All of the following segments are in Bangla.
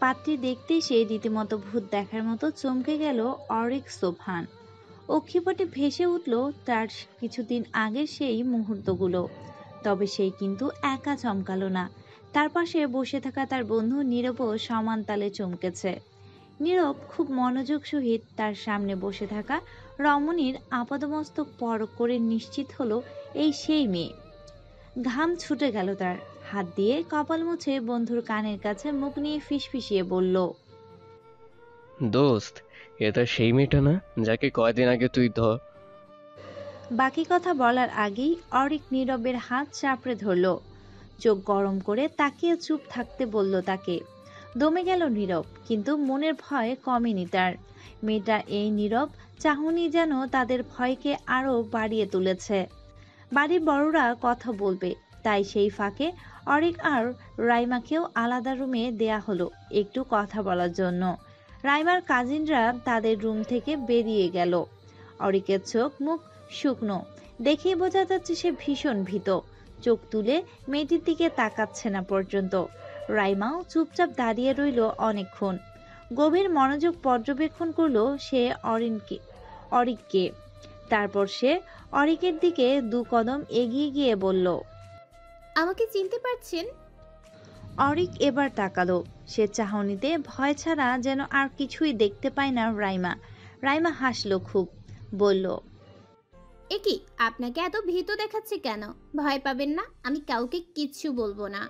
পাত্রী দেখতেই সে রীতিমতো ভূত দেখার মতো চমকে গেল অরিক সোবহান। অক্ষিপটে ভেসে উঠল তার কিছুদিন আগের সেই মুহূর্তগুলো। তবে সেই কিন্তু একা চমকালো না, তার পাশে বসে থাকা তার বন্ধু নীরবও সমান তালে চমকেছে। নীরব খুব মনোযোগ সহিত তার সামনে বসে থাকা রমণীর আপাদমস্তক পরখ করে নিশ্চিত হলো এই সেই মেয়ে। ঘাম ছুটে গেল তার, হাত দিয়ে কপাল মুছে বন্ধুর কানের কাছে মুখ নিয়ে ফিসফিসিয়ে বলল, দোস্ত, এটা সেই মেয়েটা না যাকে কয়দিন আগে তুই বাকি কথা বলার আগেই অরিক নীরবের হাত চাপড়ে ধরল, চোখ গরম করে তাকিয়ে চুপ থাকতে বলল তাকে। দমে গেল নীরব, কিন্তু মনের ভয় কমেনি তার। মেয়েটা এই নীরব চাহনি যেন তাদের ভয়কে আরো বাড়িয়ে তুলেছে। বাড়ির বড়রা কথা বলবে, তাই সেই ফাঁকে অরিক আর রাইমাকেও আলাদা রুমে দেয়া হলো একটু কথা বলার জন্য। রাইমার কাজিনরা তাদের রুম থেকে বেরিয়ে গেল। অরিকের চোখ মুখ শুকনো, দেখেই বোঝা যাচ্ছে সে ভীষণ ভীত। চোখ তুলে মেয়েটির দিকে তাকাচ্ছে না পর্যন্ত। রাইমাও চুপচাপ দাঁড়িয়ে রইল অনেকক্ষণ। গভীর মনোযোগ পর্যবেক্ষণ করলো সে অরিককে। তারপর সে অরিকের দিকে 2 কদম এগিয়ে গিয়ে বলল, আমাকে চিনতে পারছেন? অরিক এবার তাকালো। সে চাহনিতে ভয় ছাড়া যেন আর কিছুই দেখতে পায় না রাইমা। রাইমা হাসলো খুব, বলল, এ কি, আপনাকে এত ভীত দেখাচ্ছে কেন? ভয় পাবেন না, আমি কাউকে কিচ্ছু বলবো না।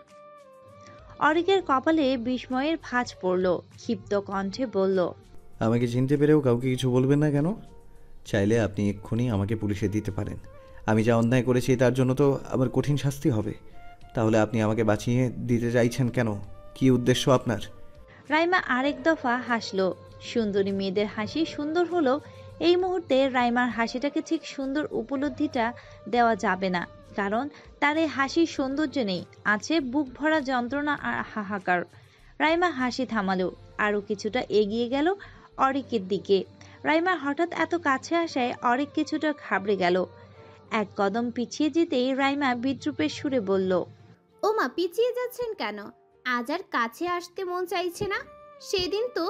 অরিকের কপালে বিস্ময়ের ভাঁজ পড়ল, ক্ষিপ্ত কণ্ঠে বলল, আমাকে চিনতে পেরেও কাউকে কিছু বলবেন না কেন? চাইলে আপনি এক্ষুনি আমাকে পুলিশে দিতে পারেন। আমি যা অন্যায় করেছি তার জন্য তো আমার কঠিন শাস্তি হবে। তাহলে আপনি আমাকে বাঁচিয়ে দিতে চাইছেন কেন? কি উদ্দেশ্য আপনার? রাইমা আরেক দফা হাসলো। সুন্দরী মেয়েদের হাসি সুন্দর হলো, এই মুহূর্তে রাইমার হাসিটাকে ঠিক সুন্দর উপলব্ধিটা দেওয়া যাবে না, কারণ তার এই হাসির সৌন্দর্য নেই, আছে বুক ভরা যন্ত্রণা আর হাহাকার। রাইমা হাসি থামালো, আরো কিছুটা এগিয়ে গেল অরিকের দিকে। রাইমা হঠাৎ এত কাছে আসায় অরিক কিছুটা ঘাবড়ে গেল। 1 কদম পিছিয়ে যেতেই রাইমা বিদ্রুপের সুরে বলল, ও মা, পিছিয়ে যাচ্ছেন কেন? আজ আর কাছে আসতে মন চাইছে না? সেদিন তো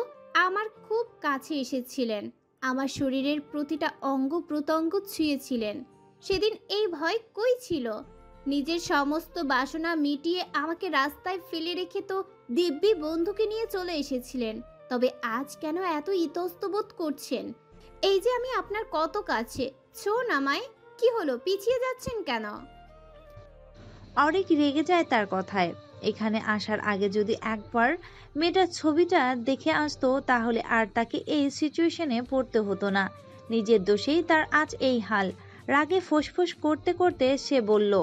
আমার খুব কাছে এসেছিলেন, আমার শরীরের প্রতিটা অঙ্গ প্রত্যঙ্গ ছুঁয়েছিলেন। সেদিন এই ভয় কই ছিল? নিজের সমস্ত বাসনা মিটিয়ে আমাকে রাস্তায় ফেলে রেখে তো দিব্যি বন্ধুকে নিয়ে চলে এসেছিলেন। তবে আজ কেন এত ইতস্তত করছেন? এই যে আমি আপনার কত কাছে, ছোন আমায়। কি হলো, পিছিয়ে যাচ্ছেন কেন? অরিক রেগে যায় তার কথায়। এখানে আসার আগে যদি একবার মেয়েটার ছবিটা দেখে আসতো তাহলে আর তাকে এই সিচুয়েশনে পড়তে হতো না। নিজের দোষেই তার আজ এই হাল। রাগে ফোঁসফোঁস করতে করতে সে বলল,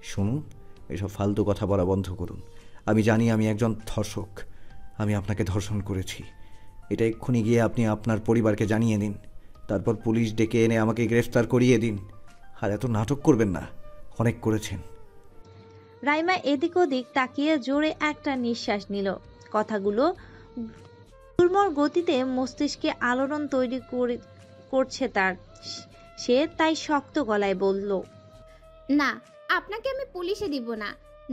শুনুন, এসব ফালতু কথা বলা বন্ধ করুন। আমি জানি আমি একজন ধর্ষক। আমি আপনাকে ধর্ষণ করেছি। এটা এক্ষুনি গিয়ে আপনি আপনার পরিবারকে জানিয়ে দিন। তারপর পুলিশ ডেকে এনে আমাকে গ্রেফতার করিয়ে দিন। আর এত নাটক করবেন না, অনেক করেছেন। রাইমা এদিক ওদিক তাকিয়ে জোরে একটা নিঃশ্বাস নিল। কথাগুলো দুর্মর গতিতে মস্তিষ্কে আলোড়ন তৈরি করছে তার। সে তাই শক্ত গলায় বলল, না, আপনাকে আমি পুলিশে দিব না।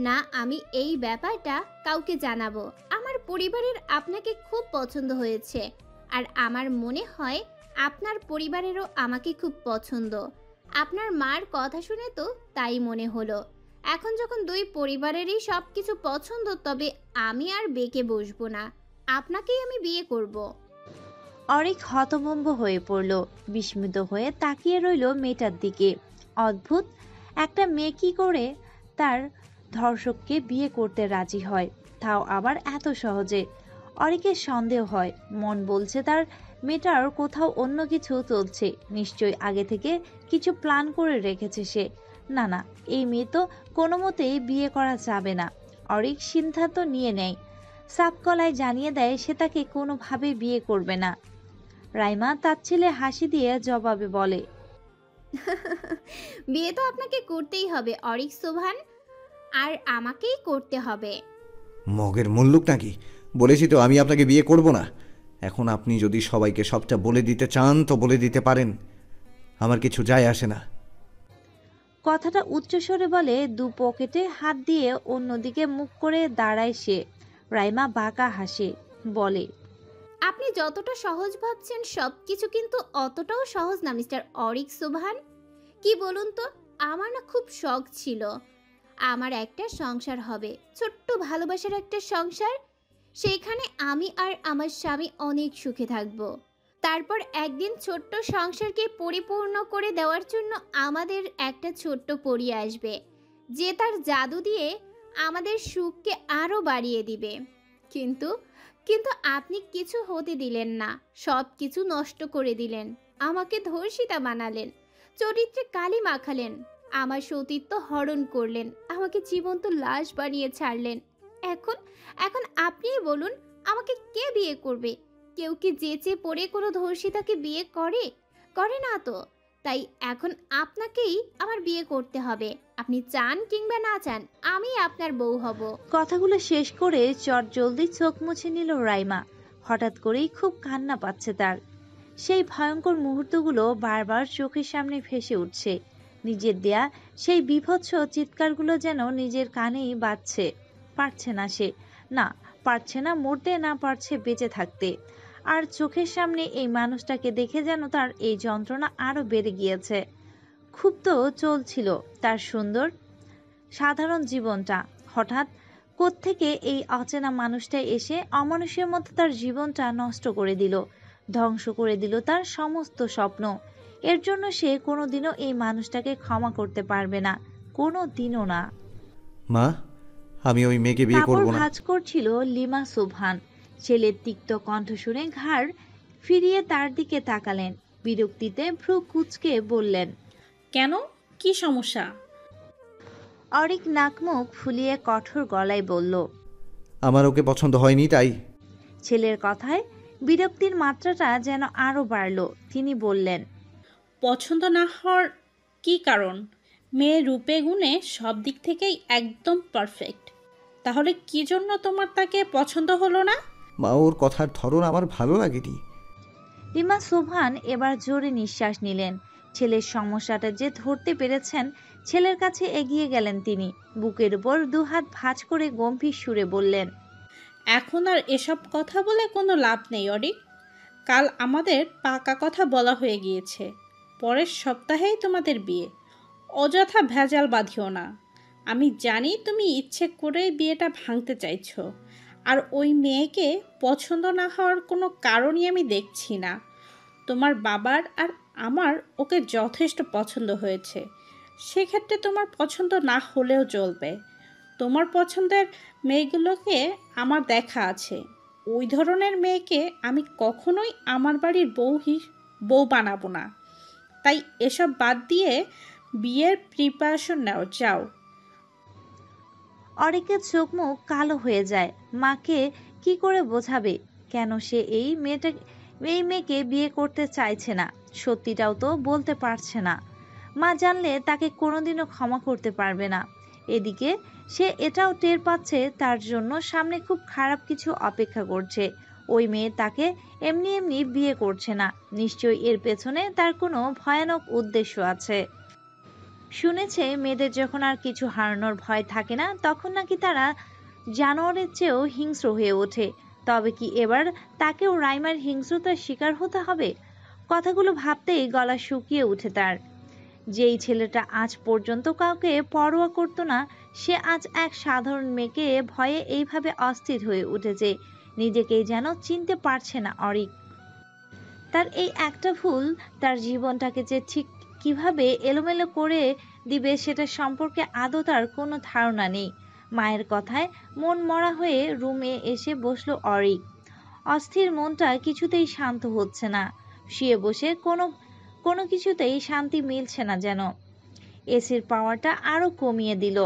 না, আমি এই ব্যাপারটা কাউকে জানাবো। আমার পরিবারের আপনাকে খুব পছন্দ হয়েছে, আর আমার মনে হয় আপনার পরিবারেরও আমাকে খুব পছন্দ। আপনার মার কথা শুনে তো তাই মনে হলো। এখন যখন 2 পরিবারেরই সব কিছু পছন্দ, তবে আমি আর বেঁকে বসবো না, আপনাকেই আমি বিয়ে করব। অরিক হতভম্ব হয়ে পড়ল, বিস্মিত হয়ে তাকিয়ে রইল মেয়েটার দিকে। অদ্ভুত, একটা মেয়ে কি করে তার ধর্ষককে বিয়ে করতে রাজি হয়, তাও আবার এত সহজে? অরিকের সন্দেহ হয়, মন বলছে তার মেয়েটার কোথাও অন্য কিছু চলছে, নিশ্চয়ই আগে থেকে কিছু প্ল্যান করে রেখেছে সে। না না, এই মেয়ে তো কোনো মতেই বিয়ে করা যাবে না। অরিক সিদ্ধান্ত নিয়ে নেয়, সাপ গলায় জানিয়ে দেয় সে তাকে কোনোভাবে বিয়ে করবে না। রাইমা তার ছেলে হাসি দিয়ে জবাবে বলে, বিয়ে তো আপনাকে করতেই হবে অরিক সোভান, আর আমাকেই করতে হবে। মগের মুল্লুক নাকি? বলেছি তো আমি আপনাকে বিয়ে করব না। এখন আপনি যদি সবাইকে সবটা বলে দিতে চান তো বলে দিতে পারেন, আমার কিছু যায় আসে না। কথাটা উচ্চস্বরে বলে 2 পকেটে হাত দিয়ে অন্যদিকে মুখ করে দাঁড়ায় সে। রাইমা বাঁকা হাসে, বলে, আপনি যতটা সহজ ভাবছেন সবকিছু কিন্তু অতটাও সহজ না মিস্টার অরিক সুবহান। কি বলুন তো, আমার না খুব শখ ছিল আমার একটা সংসার হবে, ছোট্ট ভালোবাসার একটা সংসার। সেখানে আমি আর আমার স্বামী অনেক সুখে থাকব। তারপর একদিন ছোট্ট সংসারকে পরিপূর্ণ করে দেওয়ার জন্য আমাদের একটা ছোট্ট পরী আসবে, যে তার জাদু দিয়ে আমাদের সুখকে আরও বাড়িয়ে দিবে। কিন্তু কিন্তু আপনি কিছু হতে দিলেন না, সব কিছু নষ্ট করে দিলেন। আমাকে ধর্ষিতা বানালেন, চরিত্রে কালি মাখালেন, আমার সতীত্ব হরণ করলেন, আমাকে জীবন্ত লাশ বানিয়ে ছাড়লেন। এখন এখন আপনিই বলুন, আমাকে কে বিয়ে করবে? কেউ কি যেচে পড়ে কোনো ধর্ষিতাকে বিয়ে করে? করে না তো। তাই এখন আপনাকেই আমার বিয়ে করতে হবে। আপনি চান কিংবা না চান, আমি আপনার বউ হব। কথাগুলো শেষ করে চটজলদি চোখ মুছে নিল রাইমা। হঠাৎ করেই খুব কান্না পাচ্ছে তার। সেই ভয়ঙ্কর মুহূর্তগুলো বারবার চোখের সামনে ভেসে উঠছে। নিজের দেয়া সেই বীভৎস চিৎকারগুলো যেন নিজের কানেই বাজছে। পারছে না সে, না পারছে না মরতে, না পারছে বেঁচে থাকতে। আর চোখের সামনে এই মানুষটাকে দেখে যেন তার এই যন্ত্রণা আরো বেড়ে গিয়েছে। খুব তো চলছিল তার সুন্দর সাধারণ জীবনটা, হঠাৎ কোত্থেকে এই অচেনা মানুষটা এসে অমানুষের মতো তার জীবনটা নষ্ট করে দিল, ধ্বংস করে দিল তার সমস্ত স্বপ্ন। এর জন্য সে কোনোদিনও এই মানুষটাকে ক্ষমা করতে পারবে না, কোনোদিনও না। মা, আমি ওই মেয়েকে বিয়ে কাপড় করব না। ভাঁজ করছিল লিমা সুবহান। ছেলের তিক্ত কণ্ঠ শুনে ঘাড় ফিরিয়ে তার দিকে তাকালেন। বিরক্তিতে ভ্রু কুঁচকে বললেন, কেন, কি সমস্যা? অরিক নাকমুখ ফুলিয়ে কঠোর গলায় বলল, আমার ওকে পছন্দ হয়নি তাই। ছেলের কথায় বিরক্তির মাত্রাটা যেন আরো বাড়ল। তিনি বললেন, পছন্দ না হওয়ার কি কারণ? মেয়ে রূপে গুণে সব দিক থেকেই একদম পারফেক্ট। তাহলে কি জন্য তোমার তাকে পছন্দ হলো না? মা, ওর কথার ধরন আমার ভালো লাগেনি। লিমা সুবহান এবার জোরে নিঃশ্বাস নিলেন। ছেলের সমস্যাটা যে ধরতে পেরেছেন, ছেলের কাছে এগিয়ে গেলেন তিনি। বুকের উপর দুহাত ভাঁজ করে গম্ভীর সুরে বললেন, এখন আর এসব কথা বলে কোনো লাভ নেই অরিক। কাল আমাদের পাকা কথা বলা হয়ে গিয়েছে, পরের সপ্তাহেই তোমাদের বিয়ে। অযথা ভেজাল বাঁধিও না। আমি জানি তুমি ইচ্ছে করেই বিয়েটা ভাঙতে চাইছো। আর ওই মেয়েকে পছন্দ না হওয়ার কোনো কারণই আমি দেখছি না। তোমার বাবার আর আমার ওকে যথেষ্ট পছন্দ হয়েছে। সেক্ষেত্রে তোমার পছন্দ না হলেও চলবে। তোমার পছন্দের মেয়েগুলোকে আমার দেখা আছে। ওই ধরনের মেয়েকে আমি কখনোই আমার বাড়ির বউ বানাবো না। তাই এসব বাদ দিয়ে বিয়ের প্রিপারেশন নাও, যাও। অরিকের চোখ মুখ কালো হয়ে যায়। মাকে কি করে বোঝাবে কেন সে এই মেয়েকে বিয়ে করতে চাইছে না? সত্যিটাও তো বলতে পারছে না। মা জানলে তাকে কোনোদিনও ক্ষমা করতে পারবে না। এদিকে সে এটাও টের পাচ্ছে তার জন্য সামনে খুব খারাপ কিছু অপেক্ষা করছে। ওই মেয়ে তাকে এমনি এমনি বিয়ে করছে না, নিশ্চয়ই এর পেছনে তার কোনো ভয়ানক উদ্দেশ্য আছে। শুনেছে মেয়েদের যখন আর কিছু হারানোর ভয় থাকে না, তখন নাকি তারা জানোয়ারের চেয়েও হিংস্র হয়ে ওঠে। তবে কি এবার তাকেও রাইমার হিংস্রতার শিকার হতে হবে? কথাগুলো ভাবতেই গলা শুকিয়ে উঠে তার। যেই ছেলেটা আজ পর্যন্ত কাউকে পরোয়া করতো না, সে আজ এক সাধারণ মেয়েকে ভয়ে এইভাবে অস্থির হয়ে উঠেছে। নিজেকেই যেন চিনতে পারছে না অরিক। তার এই একটা ভুল তার জীবনটাকে যে ঠিক কিভাবে এলোমেলো করে দিবে সেটা সম্পর্কে আদৌ তার কোনো ধারণা নেই। মায়ের কথায় মন মরা হয়ে রুমে এসে বসলো অরিক। অস্থির মনটা কিছুতেই শান্ত হচ্ছে না। শুয়ে বসে কোনো কিছুতেই শান্তি মিলছে না যেন। এসির পাওয়ারটা আরো কমিয়ে দিল,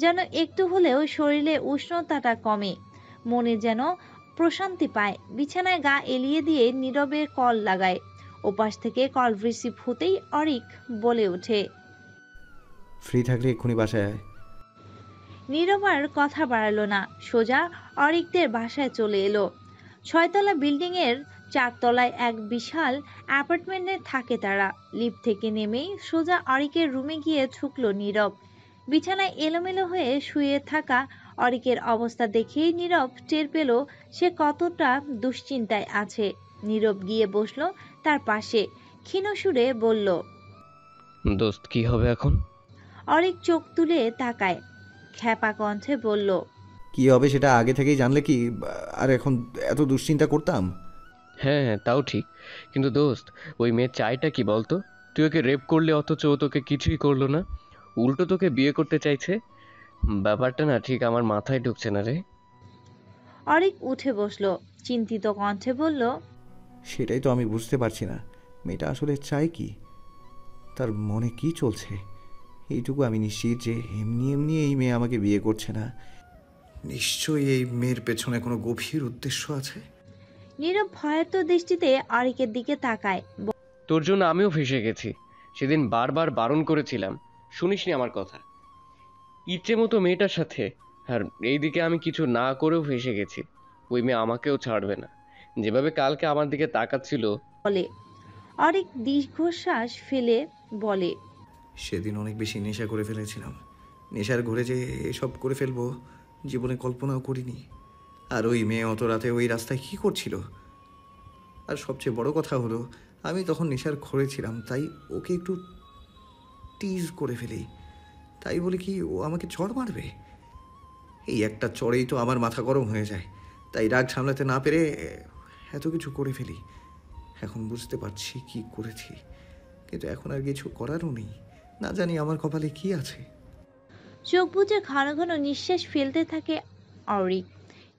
যেন একটু হলেও শরীরে উষ্ণতাটা কমে। মনে যেন প্রশান্তি পায়। বিছানায় গা এলিয়ে দিয়ে নীরবে কল লাগায়। ওপাশ থেকে কল রিসিভ হতেই অরিক বলে ওঠে, ফ্রি থাকলে এক্ষুনি বাসায় আয়। নীরব আর কথা বাড়ালো না, সোজা অরিকদের বাসায় চলে এলো। 6 তলা বিল্ডিং এর 4 তলায় এক বিশাল অ্যাপার্টমেন্টে থাকে তারা। লিফট থেকে নেমেই সোজা অরিকের রুমে গিয়ে ঢুকলো নীরব। বিছানায় এলোমেলো হয়ে শুয়ে থাকা অরিকের অবস্থা দেখেই নীরব টের পেল সে কতটা দুশ্চিন্তায় আছে। নীরব গিয়ে বসলো তার পাশে, ক্ষীণ সুরে বলল। দোস্ত কি হবে এখন? অরিক চোখ তুলে তাকায়, খ্যাপা কণ্ঠে বলল। কি হবে সেটা আগে থেকেই জানলে কি আর এখন এত দুশ্চিন্তা করতাম? হ্যাঁ হ্যাঁ, তাও ঠিক, কিন্তু দোস্ত ওই মেয়ে চাইটা কি বলতো? তুই ওকে রেপ করলে অথচ ও তোকে কিছুই করলো না, উল্টো তোকে বিয়ে করতে চাইছে। ব্যাপারটা না ঠিক আমার মাথায় ঢুকছে না রে। অরিক উঠে বসলো, চিন্তিত কণ্ঠে বলল। সেটাই তো আমি বুঝতে পারছি না, মেয়েটা আসলে চায় কি, তার মনে কি চলছে। এইটুকু আমি নিশ্চিত যে এমনি এমনি এই মেয়ে আমাকে বিয়ে করছে না, নিশ্চয়ই এই মেয়ের পেছনে কোনো গভীর উদ্দেশ্য আছে। নীরব ভয়ার্ত দৃষ্টিতে অরিকের দিকে তাকায়। তোর জন্য আমিও ফেঁসে গেছি, সেদিন বারবার বারণ করেছিলাম, শুনিসনি আমার কথা। ইচ্ছে মতো মেয়েটার সাথে, আর এইদিকে আমি কিছু না করেও ফেঁসে গেছি। ওই মেয়ে আমাকেও ছাড়বে না, যেভাবে কালকে আমার দিকে তাকাচ্ছিল। বলে অরিক দীর্ঘশ্বাস ফেলে বলে। সেদিন অনেক বেশি নেশা করে ফেলেছিলাম, নেশার ঘরে যে এসব করে ফেলবো জীবনে কল্পনাও করিনি। আর ওই মেয়ে অত রাতে ওই রাস্তায় কী করছিল? আর সবচেয়ে বড় কথা হলো আমি তখন নেশার ঘরে ছিলাম, তাই ওকে একটু টিজ করে ফেলি, তাই বলে কি ও আমাকে চড় মারবে? এই একটা চড়েই তো আমার মাথা গরম হয়ে যায়, তাই রাগ সামলাতে না পেরে এত কিছু করে ফেলি। এখন বুঝতে পারছি কি করেছি, কিন্তু এখন আর কিছু করারও নেই, না জানি আমার কপালে কি আছে। চোখ বুজে ঘন ঘন নিঃশ্বাস ফেলতে থাকে অরিক।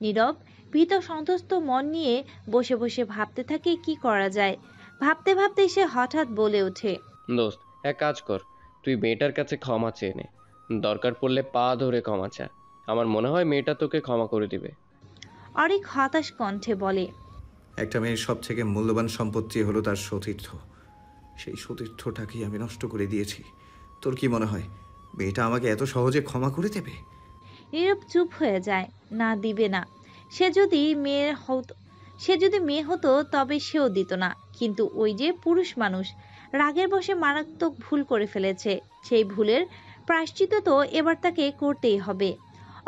নীরব ভীত সন্ত্রস্ত মন নিয়ে বসে বসে ভাবতে থাকে কি করা যায়। ভাবতে ভাবতে সে হঠাৎ বলে ওঠে। দোস্ত এক কাজ কর, তুই মেয়েটার কাছে ক্ষমা চেয়ে নে, দরকার পড়লে পা ধরে ক্ষমা চা। আমার মনে হয় মেয়েটা তোকে ক্ষমা করে দিবে। অরিক হতাশ কণ্ঠে বলে। একটা মেয়ের সব থেকে মূল্যবান সম্পত্তি হলো তার সতীর্থ, সেই সতীর্থটাকেই আমি নষ্ট করে দিয়েছি। তোর কি মনে হয় মেয়েটা আমাকে এত সহজে ক্ষমা করে দেবে? নীরব চুপ হয়ে যায়, না দিবে না। সে যদি মেয়ে হতো তবে সেও দিত না, কিন্তু ওই যে পুরুষ মানুষ, রাগের বশে মারাত্মক ভুল করে ফেলেছে, সেই ভুলের প্রায়শ্চিত্ত তো এবার তাকে করতেই হবে।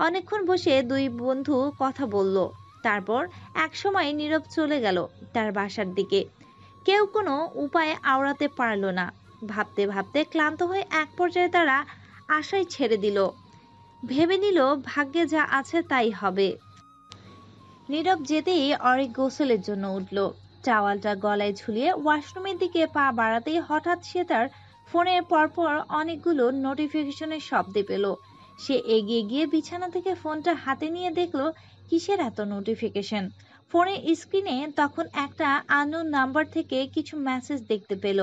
অনেকক্ষণ বসে দুই বন্ধু কথা বলল, তারপর একসময় নীরব চলে গেল তার বাসার দিকে। কেউ কোনো উপায়ে আওড়াতে পারল না। ভাবতে ভাবতে ক্লান্ত হয়ে এক পর্যায়ে তারা আশাই ছেড়ে দিল, ভেবে নিল ভাগ্যে যা আছে তাই হবে। নীরব যেতেই অরিক গোসলের জন্য উঠল। টাওয়ালটা গলায় ঝুলিয়ে ওয়াশরুমের দিকে পা বাড়াতেই হঠাৎ সে তার ফোনের পরপর অনেকগুলো নোটিফিকেশনের শব্দ পেল। সে এগিয়ে গিয়ে বিছানা থেকে ফোনটা হাতে নিয়ে দেখল কিসের এত নোটিফিকেশন। ফোনের স্ক্রিনে তখন একটা আননোন নাম্বার থেকে কিছু মেসেজ দেখতে পেল।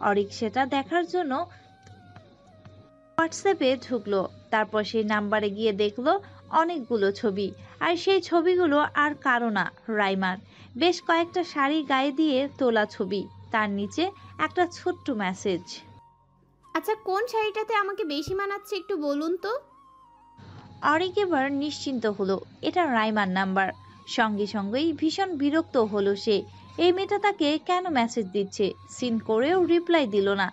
অরিক সেটা দেখার জন্য হোয়াটসঅ্যাপে ঢুকলো। তারপর সেই নাম্বারে গিয়ে দেখলো অনেকগুলো ছবি, আর সেই ছবিগুলো আর কারো না, রাইমার। বেশ কয়েকটা শাড়ি গায়ে দিয়ে তোলা ছবি, তার নিচে একটা ছোট্ট মেসেজ। আচ্ছা, কোন শাড়িটাতে আমাকে বেশি মানাচ্ছে একটু বলুন তো? অরিক এবার নিশ্চিন্ত হলো এটা রাইমার নাম্বার। সঙ্গে সঙ্গেই ভীষণ বিরক্ত হলো সে, এই মেয়েটা তাকে কেন মেসেজ দিচ্ছে। সিন করেও রিপ্লাই দিল না।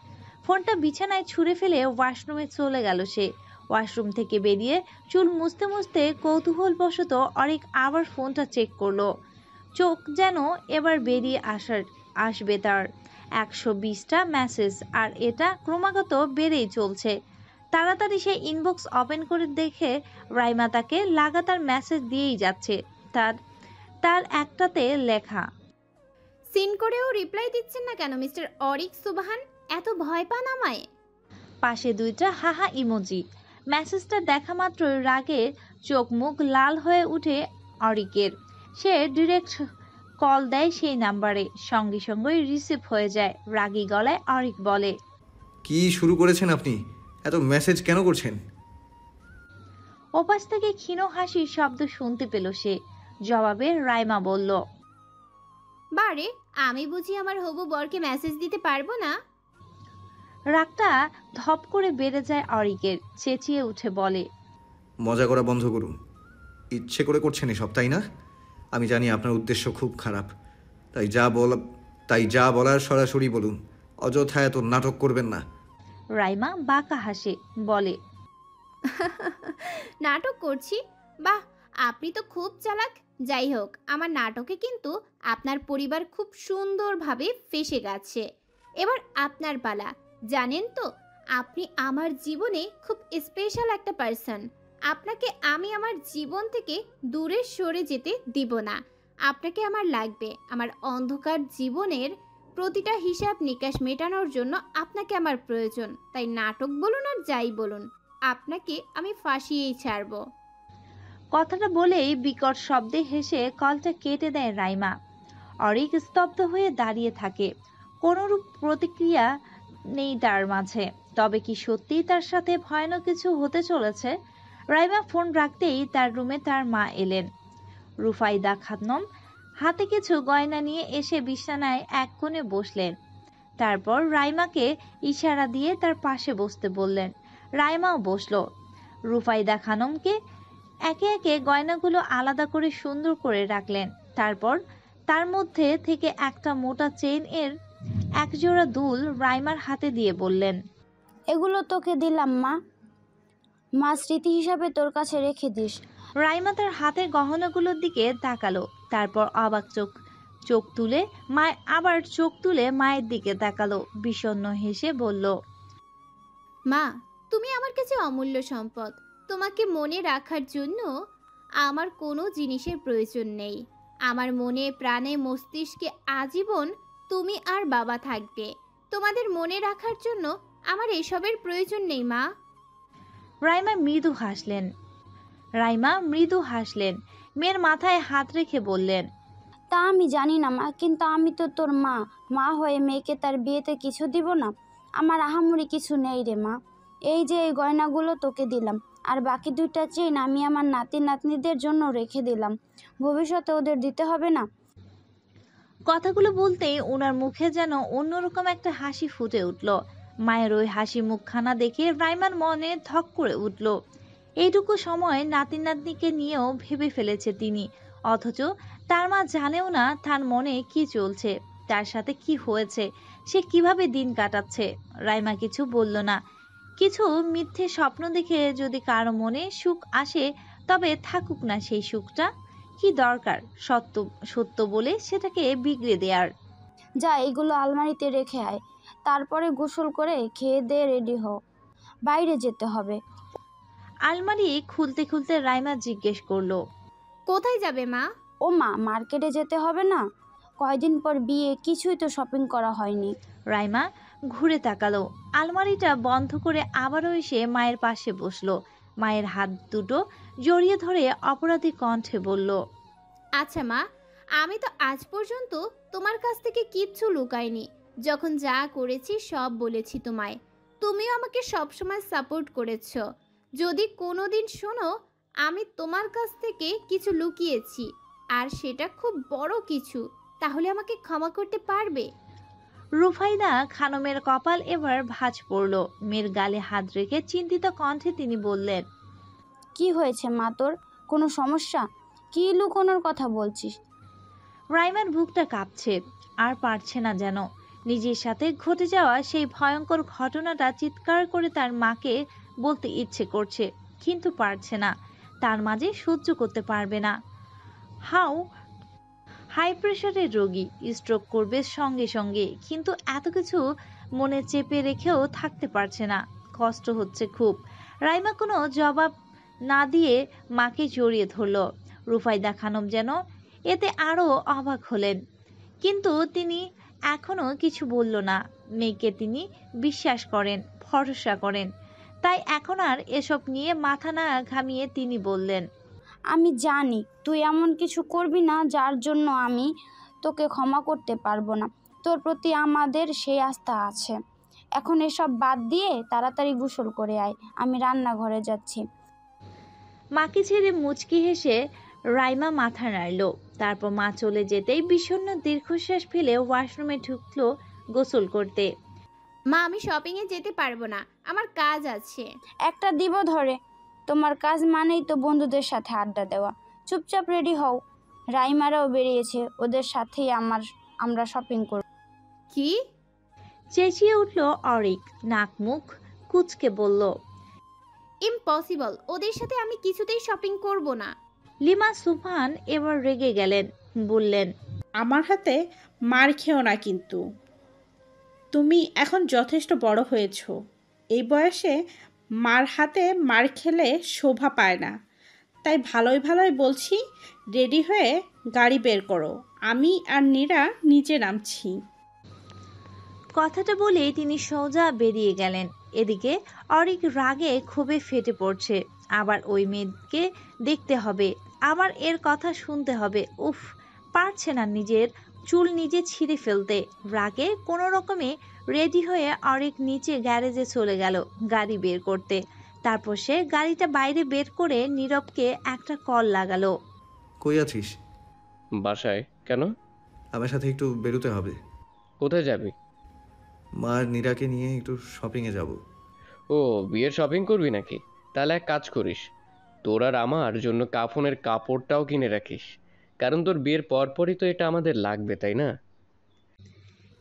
ফোনটা বিছানায় ছুঁড়ে ফেলে ওয়াশরুমে চলে গেল সে। ওয়াশরুম থেকে বেরিয়ে চুল মুছতে মুছতে কৌতূহলবশত অরিক আবার ফোনটা চেক করলো। চোখ যেন এবার বেরিয়ে আসবে তার। 120টা মেসেজ, আর এটা ক্রমাগত বেড়েই চলছে। তাড়াতাড়ি সে ইনবক্স ওপেন করে দেখে রাইমা তাকে লাগাতার মেসেজ দিয়েই যাচ্ছে। তার একটাতে লেখা, সিন করেও রিপ্লাই দিচ্ছেন না কেন মিস্টার অরিক সুবহান? এত ভয় পান আমায়? পাশে দুইটা হাহা ইমোজি। মেসেজটা দেখা মাত্র রাগে চোখ মুখ লাল হয়ে উঠে অরিকের। সে ডিরেক্ট কল দেয় সেই নাম্বারে, সঙ্গে সঙ্গেই রিসিভ হয়ে যায়। রাগী গলায় অরিক বলে, কি শুরু করেছেন আপনি? এত মেসেজ কেন করছেন? ওপাশ থেকে ক্ষীণ হাসির শব্দ শুনতে পেল সে। জবাবে রাইমা বলল, বারে, আমি বুঝি আমার হবু বরকে মেসেজ দিতে পারবো না? রাগটা ধপ করে বেড়ে যায় অরিকের। চেঁচিয়ে উঠে বলে, মজা করা বন্ধ করুন, ইচ্ছে করে করছেন এসব, তাই না? আমি জানি আপনার উদ্দেশ্য খুব খারাপ, তাই যা বলার সরাসরি বলুন, অযথা এত নাটক করবেন না। রাইমা বাঁকা হাসে বলে, নাটক করছি? বাহ, আপনি তো খুব চালাক। যাই হোক, আমার নাটকে কিন্তু আপনার পরিবার খুব সুন্দরভাবে ফেঁসে গেছে। এবার আপনার পালা। জানেন তো, আপনি আমার জীবনে খুব স্পেশাল একটা পার্সন। আপনাকে আমি আমার জীবন থেকে দূরে সরে যেতে দিব না। আপনাকে আমার লাগবে। আমার অন্ধকার জীবনের প্রতিটা হিসাব নিকাশ মেটানোর জন্য আপনাকে আমার প্রয়োজন। তাই নাটক বলুন আর যাই বলুন, আপনাকে আমি ফাঁসিয়েই ছাড়ব। কথাটা বলেই বিকট শব্দে হেসে কলটা কেটে দেয় রাইমা। অরিক স্তব্ধ হয়ে দাঁড়িয়ে থাকে। কোনরূপ প্রতিক্রিয়া নেই তার মাঝে। তবে কি সত্যিই তার সাথে ভয়ানক কিছু হতে চলেছে? রাইমা ফোন রাখতেই তার রুমে তার মা এলেন। রুফাইদা খানম হাতে কিছু গয়না নিয়ে এসে বিছানায় এক কোণে বসলেন। তারপর রাইমাকে ইশারা দিয়ে তার পাশে বসতে বললেন। রাইমাও বসল। রুফাইদা খানমকে একে একে গয়নাগুলো আলাদা করে সুন্দর করে রাখলেন। তারপর তার মধ্যে থেকে একটা মোটা চেইন এর একজোড়া দুল রাইমার হাতে দিয়ে বললেন, এগুলো তোকে দিলাম মা, মা স্মৃতি হিসাবে তোর কাছে রেখে দিস। রাইমা তার হাতের গহনাগুলোর দিকে তাকালো। তারপর অবাক চোখ তুলে মায়ের দিকে তাকালো। বিষণ্ণ হেসে বলল, মা, তুমি আমার কাছে অমূল্য সম্পদ। তোমাকে মনে রাখার জন্য আমার কোনো জিনিসের প্রয়োজন নেই। আমার মনে প্রাণে মস্তিষ্কে আজীবন তুমি আর বাবা থাকবে। তোমাদের মনে রাখার জন্য আমার এসবের প্রয়োজন নেই মা। রাইমা মৃদু হাসলেন। মেয়ের মাথায় হাত রেখে বললেন, তা আমি জানি না মা, কিন্তু আমি তো তোর মা। মা হয়ে মেয়েকে তার বিয়েতে কিছু দিব না? আমার আহামরি কিছু নেই রে মা। এই যে এই গয়নাগুলো তোকে দিলাম, আর বাকি দুইটা চেইন আমি আমার নাতি নাতনিদের জন্য রেখে দিলাম। ভবিষ্যতে ওদের দিতে হবে না? কথাগুলো বলতেই ওনার মুখে যেন অন্যরকম একটা হাসি ফুটে উঠল। মায়ের ওই হাসি মুখখানা দেখে রাইমার মনে ধক করে উঠল। এইটুকু সময় নাতি নাতনিকে নিয়েও ভেবে ফেলেছে তিনি, অথচ তার মা জানেও না তার মনে কি চলছে, তার সাথে কি হয়েছে, সে কিভাবে দিন কাটাচ্ছে। রাইমা কিছু বলল না। কিছু মিথ্যে স্বপ্ন দেখে যদি কারো মনে সুখ আসে, তবে থাকুক না সেই সুখটা। কি দরকার সত্য বলে সেটাকে বিগড়ে দেয়ার। যা, এগুলো আলমারিতে রেখে আয়, তারপরে গোসল করে খেয়ে দিয়ে রেডি হও, বাইরে যেতে হবে। আলমারি খুলতে খুলতে রাইমা জিজ্ঞেস করলো, কোথায় যাবে মা? ও মা, মার্কেটে যেতে হবে না? কয়দিন পর বিয়ে, কিছুই তো শপিং করা হয়নি। রাইমা ঘুরে তাকালো। আলমারিটা বন্ধ করে আবারও এসে মায়ের পাশে বসলো। মায়ের হাত দুটো জড়িয়ে ধরে অপরাধী কণ্ঠে বলল, আচ্ছা মা, আমি তো আজ পর্যন্ত তোমার কাছ থেকে কিচ্ছু লুকাইনি। যখন যা করেছি সব বলেছি তোমায়। তুমিও আমাকে সবসময় সাপোর্ট করেছো। যদি কোনোদিন শোনো আমি তোমার কাছ থেকে কিছু লুকিয়েছি, আর সেটা খুব বড় কিছু, তাহলে আমাকে ক্ষমা করতে পারবে? রুফাইদা খানমের কপাল এবার ভাঁজ পড়ল। মেয়ের গালে হাত রেখে চিন্তিত কণ্ঠে তিনি বললেন, কি হয়েছে মা তোর? কোনো সমস্যা? কি লুকোনোর কথা বলছিস? রাইমার বুকটা কাঁপছে, আর পারছে না যেন নিজের সাথে ঘটে যাওয়া সেই ভয়ঙ্কর ঘটনাটা চিৎকার করে তার মাকে বলতে ইচ্ছে করছে, কিন্তু পারছে না। তার মাঝে সহ্য করতে পারবে না। হাই প্রেশারের রোগী, স্ট্রোক করবে সঙ্গে সঙ্গে, কিন্তু এত কিছু মনে চেপে রেখেও থাকতে পারছে না। কষ্ট হচ্ছে খুব। রাইমা কোনো জবাব না দিয়ে মাকে জড়িয়ে ধরল। রুফাইদা খানম যেন এতে আরও অবাক হলেন, কিন্তু তিনি এখনো কিছু বলল না। মেয়েকে তিনি বিশ্বাস করেন, ভরসা করেন, তাই এখন আর এসব নিয়ে মাথা না ঘামিয়ে তিনি বললেন, আমি জানি তুই এমন কিছু করবি না যার জন্য আমি তোকে ক্ষমা করতে পারবো না। তোর প্রতি আমাদের সেই আস্থা আছে। এখন এসব বাদ দিয়ে তাড়াতাড়ি গোসল করে আয়, আমি রান্নাঘরে যাচ্ছি। মাকে ছেড়ে মুচকি হেসে রাইমা মাথা নাড়ল। তারপর মা চলে যেতেই বিষণ্ণ দীর্ঘশ্বাস ফেলে ওয়াশরুমে ঢুকলো গোসল করতে। মা, আমি শপিংয়ে যেতে পারবো না, আমার কাজ আছে। একটা দিব ধরে, তোমার কাজ মানেই তো বন্ধুদের সাথে আড্ডা দেওয়া। চুপচাপ রেডি হও, রাইমারাও বেরিয়েছে, ওদের সাথেই আমরা শপিং করব। কি? চেঁচিয়ে উঠল অরিক, নাক মুখ কুচকে বলল, ইম্পসিবল, ওদের সাথে আমি কিছুতেই শপিং করব না। লিমা সুফান এবার রেগে গেলেন, বললেন, আমার হাতে মার খেও না কিন্তু। তুমি এখন যথেষ্ট বড় হয়েছো। এই বয়সে মার হাতে মার খেলে শোভা পায় না। তাই ভালোই ভালোই বলছি, রেডি হয়ে গাড়ি বের করো। আমি আর নীরা নিচে নামছি। কথাটা বলেই তিনি সোজা বেরিয়ে গেলেন। এদিকে অরিক রাগে ক্ষোভে ফেটে পড়ছে। আবার ওই মেয়েকে দেখতে হবে, আবার এর কথা শুনতে হবে। উফ, পারছে না নিজের চুল নিজে ছিঁড়ে ফেলতে। রাগে কোনো রকমে রেডি হয়ে অরিক নিচে গ্যারেজে চলে গেল গাড়ি বের করতে। তারপর সে গাড়িটা বাইরে বের করে নীরবকে একটা কল লাগালো। কই আছিস? বাসায়। কেন? আমার সাথে একটু বেরোতে হবে। কোথায় যাবি? মা আর নীরাকে নিয়ে একটু শপিংয়ে যাব। ও, বিয়ের শপিং করবি নাকি? তাহলে এক কাজ করিস, তোর আর আমার জন্য কাফনের কাপড়টাও কিনে রাখিস, কারণ তোর বিয়ের পরপরই তো এটা আমাদের লাগবে, তাই না?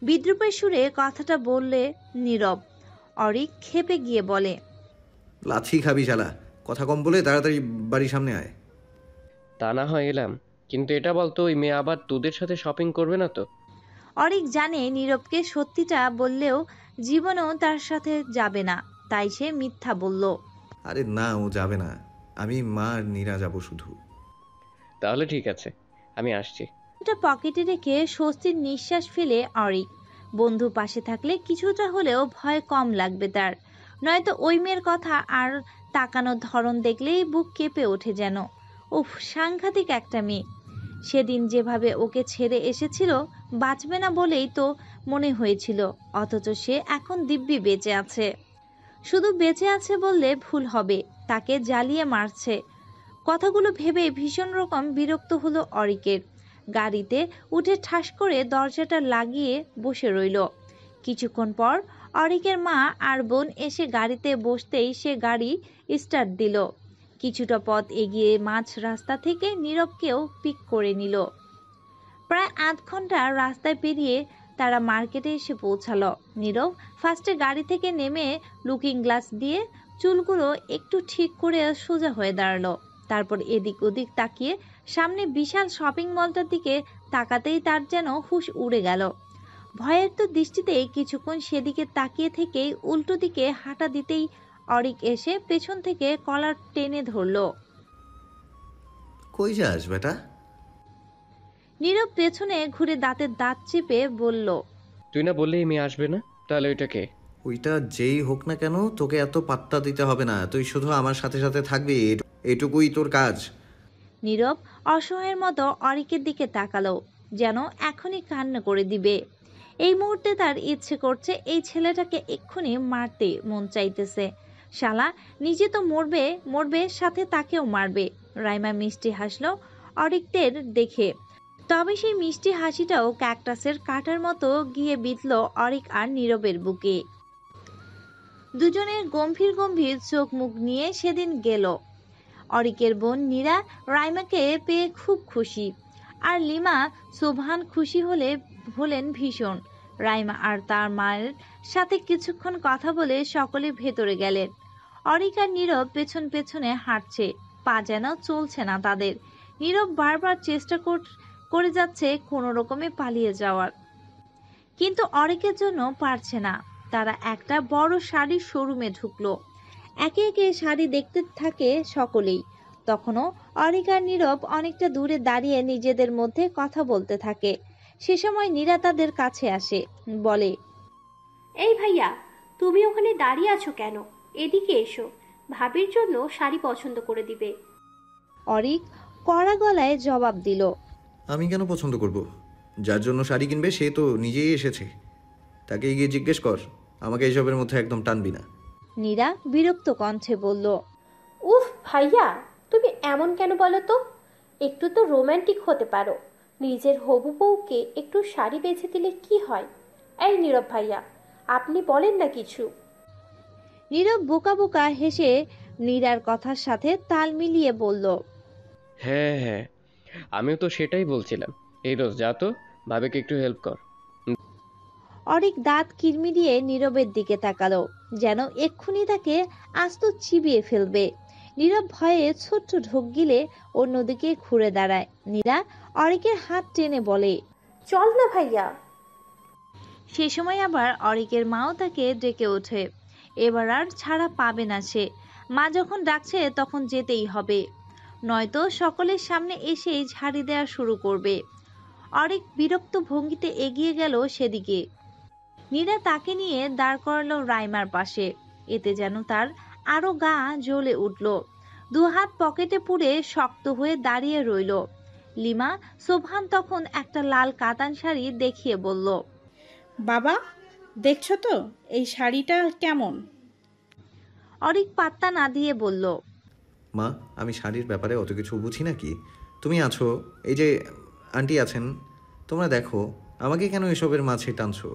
বিদ্রুপের সুরে কথাটা বললে নীরব। অরিক ক্ষেপে গিয়ে বলে, লাথি খাবি শালা। কথা কম বলে তাড়াতাড়ি বাড়ির সামনে আয়। তা না হয় এলাম, কিন্তু এটা বলতো ওই মেয়ে আবার তোদের সাথে শপিং করবে না তো? অরিক জানে নীরবকে সত্যিটা বললেও জীবনেও তার সাথে যাবে না, তাই সে মিথ্যা বলল। আরে না, ও যাবে না। আমি, মা আর নীরা যাব শুধু। তাহলে ঠিক আছে, আমি আসছি। এটা পকেটে রেখে স্বস্তির নিঃশ্বাস ফেলে অরিক। বন্ধু পাশে থাকলে কিছুটা হলেও ভয় কম লাগবে তার। নয়তো ওই মেয়ের কথা আর তাকানোর ধরন দেখলেই বুক কেঁপে ওঠে যেন। উফ, সাংঘাতিক একটা মেয়ে। সেদিন যেভাবে ওকে ছেড়ে এসেছিল, বাঁচবে না বলেই তো মনে হয়েছিল, অথচ সে এখন দিব্যি বেঁচে আছে। শুধু বেঁচে আছে বললে ভুল হবে, তাকে জ্বালিয়ে মারছে। কথাগুলো ভেবে ভীষণ রকম বিরক্ত হলো অরিকের। গাড়িতে উঠে ঠাস করে দরজাটা লাগিয়ে বসে রইল। কিছুক্ষণ পর অরিকের মা আর বোন এসে গাড়িতে বসতেই সে গাড়ি স্টার্ট দিল। কিছুটা পথ এগিয়ে মাঝ রাস্তা থেকে নীরবকেও পিক করে নিল। প্রায় আধ ঘন্টা রাস্তায় পেরিয়ে তারা মার্কেটে এসে পৌঁছালো। নীরব ফার্স্টে গাড়ি থেকে নেমে লুকিং গ্লাস দিয়ে চুলগুলো একটু ঠিক করে সোজা হয়ে দাঁড়ালো। তারপর এদিক ওদিক তাকিয়ে সামনে বিশাল শপিং মলটার দিকে তাকাতেই তার যেন হুঁশ উড়ে গেল। ভয়ের তো দৃষ্টিতেই কিছুক্ষণ সেদিকে তাকিয়ে থেকেই উল্টো দিকে হাঁটা দিতেই অরিক এসে পেছন থেকে কলার টেনে ধরল। কই যাস বেটা? নীরব পেছনে ঘুরে দাঁতের দাঁত চেপে বলল, তুই না বললে এই মেয়ে আসবে না, তাহলে ওইটা কে? ওইটা যেই হোক না কেন, তোকে এত পাত্তা দিতে হবে না। তুই শুধু আমার সাথে সাথে থাকবি, এটুকুই তোর কাজ। নীরব অসহায়ের মতো অরিকের দিকে তাকালো, যেন এখনই কান্না করে দিবে। এই মুহূর্তে তার ইচ্ছে করছে এই ছেলেটাকে এক্ষুনি মারতে মন চাইতেছে। শালা নিজে তো মরবে মরবে, সাথে তাকেও মারবে। রাইমা মিষ্টি হাসলো অরিকদের দেখে, তবে সেই মিষ্টি হাসিটাও ক্যাকটাসের কাঁটার মতো গিয়ে বিঁধল অরিক আর নীরবের বুকে। দুজনের গম্ভীর গম্ভীর চোখ মুখ নিয়ে সেদিন গেল। অরিকের বোন নীরা রাইমাকে পেয়ে খুব খুশি, আর লিমা সোভান খুশি হলেন ভীষণ। রাইমা আর তার মায়ের সাথে কিছুক্ষণ কথা বলে সকলে ভেতরে গেলেন। অরিক আর নীরব পেছন পেছনে হাঁটছে, পা যেন চলছে না তাদের। নীরব বারবার চেষ্টা করে যাচ্ছে কোনো রকমে পালিয়ে যাওয়ার, কিন্তু অরিকের জন্য পারছে না। তারা একটা বড় শাড়ির শোরুমে ঢুকলো। একে একে শাড়ি দেখতে থাকে সকলেই। তখনও অরিক আর নীরব অনেকটা দূরে দাঁড়িয়ে নিজেদের মধ্যে কথা বলতে থাকে। সে সময় নীরা তাদের কাছে আসে, বলে, এই ভাইয়া, তুমি ওখানে দাঁড়িয়ে আছো কেন? এদিকে এসো, ভাবির জন্য শাড়ি পছন্দ করে দিবে। অরিক কড়া গলায় জবাব দিল, আমি কেন পছন্দ করব? যার জন্য শাড়ি কিনবে সে তো নিজেই এসেছে, তাকে গিয়ে জিজ্ঞেস কর। আমাকে এইসবের মধ্যে একদম টানবি না। নীরা বিরক্ত কণ্ঠে বলল, উফ ভাইয়া, তুমি এমন কেন বলো তো? একটু তো রোমান্টিক হতে পারো। নিজের হবু বউকে একটু শাড়ি বেছে দিলে কি হয়? এই নীরব ভাইয়া, আপনি বলেন না কিছু। নীরব বোকা বোকা হেসে নীরার কথার সাথে তাল মিলিয়ে বলল, হ্যাঁ হ্যাঁ, আমিও তো সেটাই বলছিলাম। এই রোজ যা তো, ভাবিকে একটু হেল্প কর। অরিক দাঁত কিরমিরিয়ে নীরবের দিকে তাকালো, যেন এক্ষুনি তাকে আস্ত চিবিয়ে ফেলবে। নীরব ভয়ে ছোট্ট ঢোক গিলে অন্যদিকে ঘুরে দাঁড়ায়। নীরা অরিকের হাত টেনে বলে, চল না ভাইয়া। সে সময় আবার অরিকের মাও তাকে ডেকে ওঠে। এবার আর ছাড়া পাবে না সে। মা যখন ডাকছে তখন যেতেই হবে, নয়তো সকলের সামনে এসেই ঝাড়ি দেওয়া শুরু করবে। অরিক বিরক্ত ভঙ্গিতে এগিয়ে গেল সেদিকে। নীরা তাকে নিয়ে দাঁড় করালো রাইমার পাশে। এতে যেন তার আরো গা জ্বলে উঠল। দুহাত পকেটে পুরে শক্ত হয়ে দাঁড়িয়ে রইল। লিমা সোবহান তখন একটা লাল কাতান শাড়ি দেখিয়ে বলল, বাবা, দেখছো তো এই শাড়িটা কেমন? অরিক পাত্তা না দিয়ে বলল, মা, আমি শাড়ির ব্যাপারে অত কিছু বুঝি নাকি? তুমি আছো, এই যে আন্টি আছেন, তোমরা দেখো, আমাকে কেন এসবের মাঝে টানছো?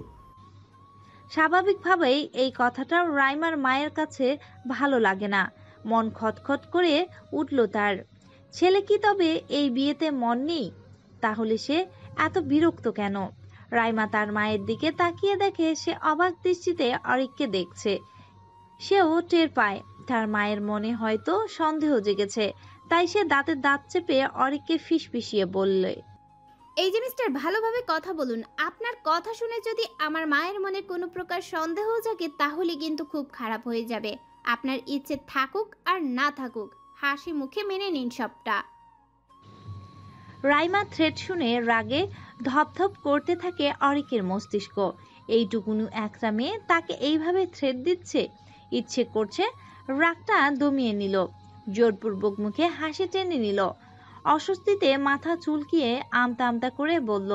স্বাভাবিকভাবেই এই কথাটা রাইমার মায়ের কাছে ভালো লাগে না। মন খটখট করে উঠল তার। ছেলে কি তবে এই বিয়েতে মন নেই? তাহলে সে এত বিরক্ত কেন? রাইমা তার মায়ের দিকে তাকিয়ে দেখে সে অবাক দৃষ্টিতে অরিককে দেখছে। সেও টের পায় তার মায়ের মনে হয়তো সন্দেহ জেগেছে। তাই সে দাঁতে দাঁত চেপে অরিককে ফিসফিসিয়ে বললে, এই যে মিস্টার, ভালোভাবে কথা বলুন। আপনার কথা শুনে যদি আমার মায়ের মনে কোনো প্রকার সন্দেহ জাগে তাহলে কিন্তু খুব খারাপ হয়ে যাবে। আপনার ইচ্ছে থাকুক আর না থাকুক, হাসি মুখে মেনে নিন সবটা। রাইমা থ্রেট শুনে রাগে ধপধপ করতে থাকে অরিকের মস্তিষ্ক। এইটুকুনু একটা মেয়ে তাকে এইভাবে থ্রেট দিচ্ছে। ইচ্ছে করছে রাগটা দমিয়ে নিল, জোরপূর্বক মুখে হাসি টেনে নিল। অস্বস্তিতে মাথা চুলকিয়ে আমতা আমতা করে বলল,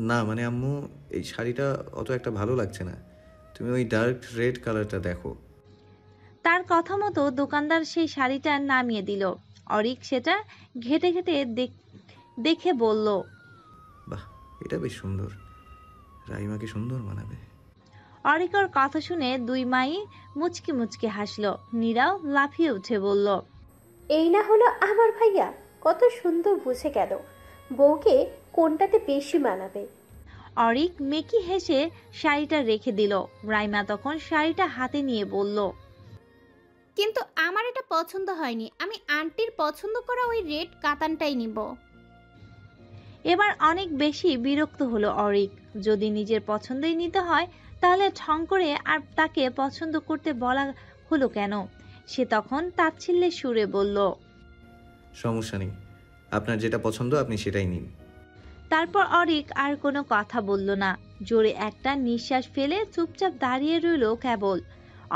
না মানে আম্মু, এই শাড়িটা অত একটা ভালো লাগছে না, তুমি ওই ডার্ক রেড কালারটা দেখো। তার কথা মতো দোকানদার সেই শাড়িটা নামিয়ে দিল। অরিক সেটা ঘেটে ঘেটে দেখে বলল, বাহ, এটা বেশ সুন্দর, রাইমাকে সুন্দর মানাবে। অরিকর কথা শুনে দুই মাই মুচকি মুচকি হাসল। নীরাও লাফিয়ে উঠে বলল, এই না হলো আমার ভাইয়া, কত সুন্দর বুঝে গেল বউকে কোনটাতে বেশি মানাবে। অরিক মেকি হেসে শাড়িটা রেখে দিল। রাইমা তখন শাড়িটা হাতে নিয়ে বলল, কিন্তু আমার এটা পছন্দ হয়নি। আমি আন্টির পছন্দ করা ওই রেড কাতানটাই নিব। এবার অনেক বেশি বিরক্ত হলো অরিক। যদি নিজের পছন্দই নিতে হয় তাহলে ঠং করে আর তাকে পছন্দ করতে বলা হলো কেন? সে তখন তাচ্ছিল্যের সুরে বলল, সমস্যা নেই, আপনার যেটা পছন্দ আপনি সেটাই নিন। তারপর অরিক আর কোনো কথা বলল না। জোরে একটা নিঃশ্বাস ফেলে চুপচাপ দাঁড়িয়ে রইল কেবল।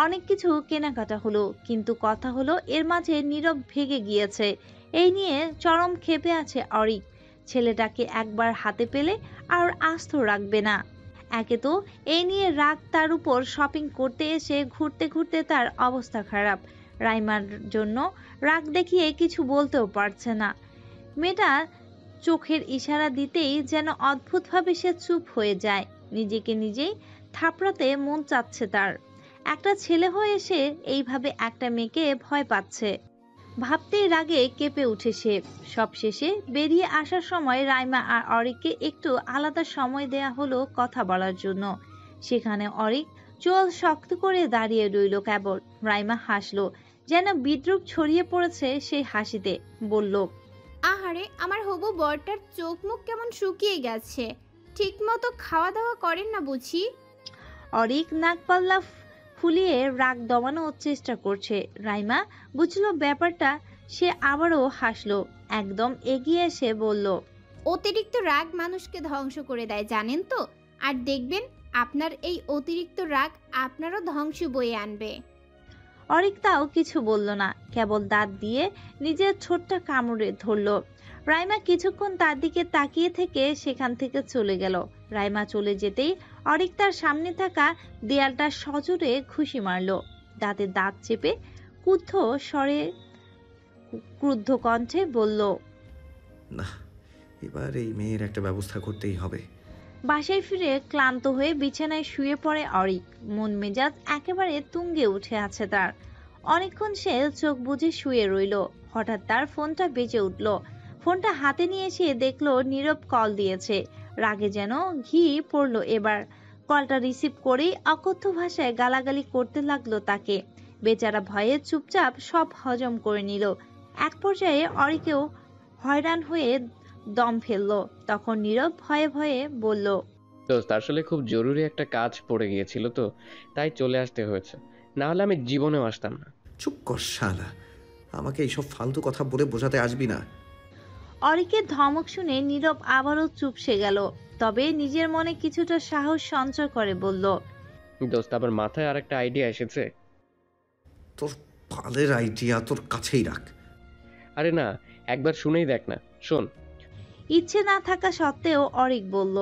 অনেক কিছু কেনাকাটা হলো, কিন্তু কথা হলো এর মাঝে নীরব ভেগে গিয়েছে। এই নিয়ে চরম ক্ষেপে আছে অরিক। ছেলেটাকে একবার হাতে পেলে আর আস্ত রাখবে না। একে তো এই নিয়ে রাগ, তার উপর শপিং করতে এসে ঘুরতে ঘুরতে তার অবস্থা খারাপ। রাইমার জন্য রাগ দেখিয়ে কিছু বলতেও পারছে না। মেয়েটা চোখের ইশারা দিতেই যেন অদ্ভুতভাবে সে চুপ হয়ে যায়। নিজেকে নিজেই থাপড়াতে মন চাচ্ছে তার। একটা ছেলে হয়ে সে এইভাবে একটা মেয়েকে ভয় পাচ্ছে। ভাবতেই রাগে কেঁপে উঠে সে। সবশেষে বেরিয়ে আসার সময় রাইমা আর অরিককে একটু আলাদা সময় দেয়া হলো কথা বলার জন্য। সেখানে অরিক চোয়াল শক্ত করে দাঁড়িয়ে রইল কেবল। রাইমা হাসলো, যেন বিদ্রুপ ছড়িয়ে পড়েছে সেই হাসিতে। বলল, আহারে, আমার হবু বরটার চোখ মুখ কেমন শুকিয়ে গেছে। ঠিক মতো খাওয়া দাওয়া করেন না বুঝি? অরিক নাকপাল্লা ফুলিয়ে রাগ দমানোর চেষ্টা করছে। রাইমা বুঝলো ব্যাপারটা, সে আবারও হাসলো। একদম এগিয়ে এসে বলল, অতিরিক্ত রাগ মানুষকে ধ্বংস করে দেয়, জানেন তো? আর দেখবেন আপনার এই অতিরিক্ত রাগ আপনারও ধ্বংস বয়ে আনবে। অরিক তাও কিছু বলল না, কেবল দাঁত দিয়ে নিজের ঠোঁটটা কামড়ে ধরল। রাইমা কিছুক্ষণ তার দিকে তাকিয়ে থেকে সেখান থেকে চলে গেল। রাইমা চলে যেতেই অরিক তার সামনে থাকা দেয়ালটা সজোরে ঘুষি মারল, দাঁতে দাঁত চেপে ক্রুদ্ধ কণ্ঠে বলল, না, এবার এই মেয়ের একটা ব্যবস্থা করতেই হবে। বাসায় ফিরে ক্লান্ত হয়ে বিছানায় শুয়ে পড়ে অরিক। মন মেজাজ একেবারে তুঙ্গে উঠে আছে তার। অনেকক্ষণ সে চোখ বুজে শুয়ে রইল। হঠাৎ তার ফোনটা বেজে উঠল। ফোনটা হাতে নিয়ে সে দেখলো নীরব কল দিয়েছে। রাগে যেন ঘি পড়লো এবার। কলটা রিসিভ করেই অকথ্য ভাষায় গালাগালি করতে লাগলো তাকে। বেচারা ভয়ে চুপচাপ সব হজম করে নিল। এক পর্যায়ে অরিকেও হয়রান হয়ে দম ফেললো। তখন নীরব ভয়ে ভয়ে বলল, দোস্ত আসলে খুব জরুরি একটা কাজ পড়ে গিয়েছিল তো, তাই চলে আসতে হয়েছে, না হলে আমি জীবনেও আসতাম না। চুপ কর শালা, আমাকে এইসব ফালতু কথা বলে বোঝাতে আসবি না। অরিকের ধমক শুনে নীরব আবারও চুপসে গেল। তবে নিজের মনে কিছুটা সাহস সঞ্চয় করে বলল, দোস্ত আবার মাথায় আর একটা আইডিয়া এসেছে। তোর পালের আইডিয়া তোর কাছেই রাখ। আরে না, একবার শুনেই দেখ না, শোন। ইচ্ছে না থাকা সত্ত্বেও অরিক বলল,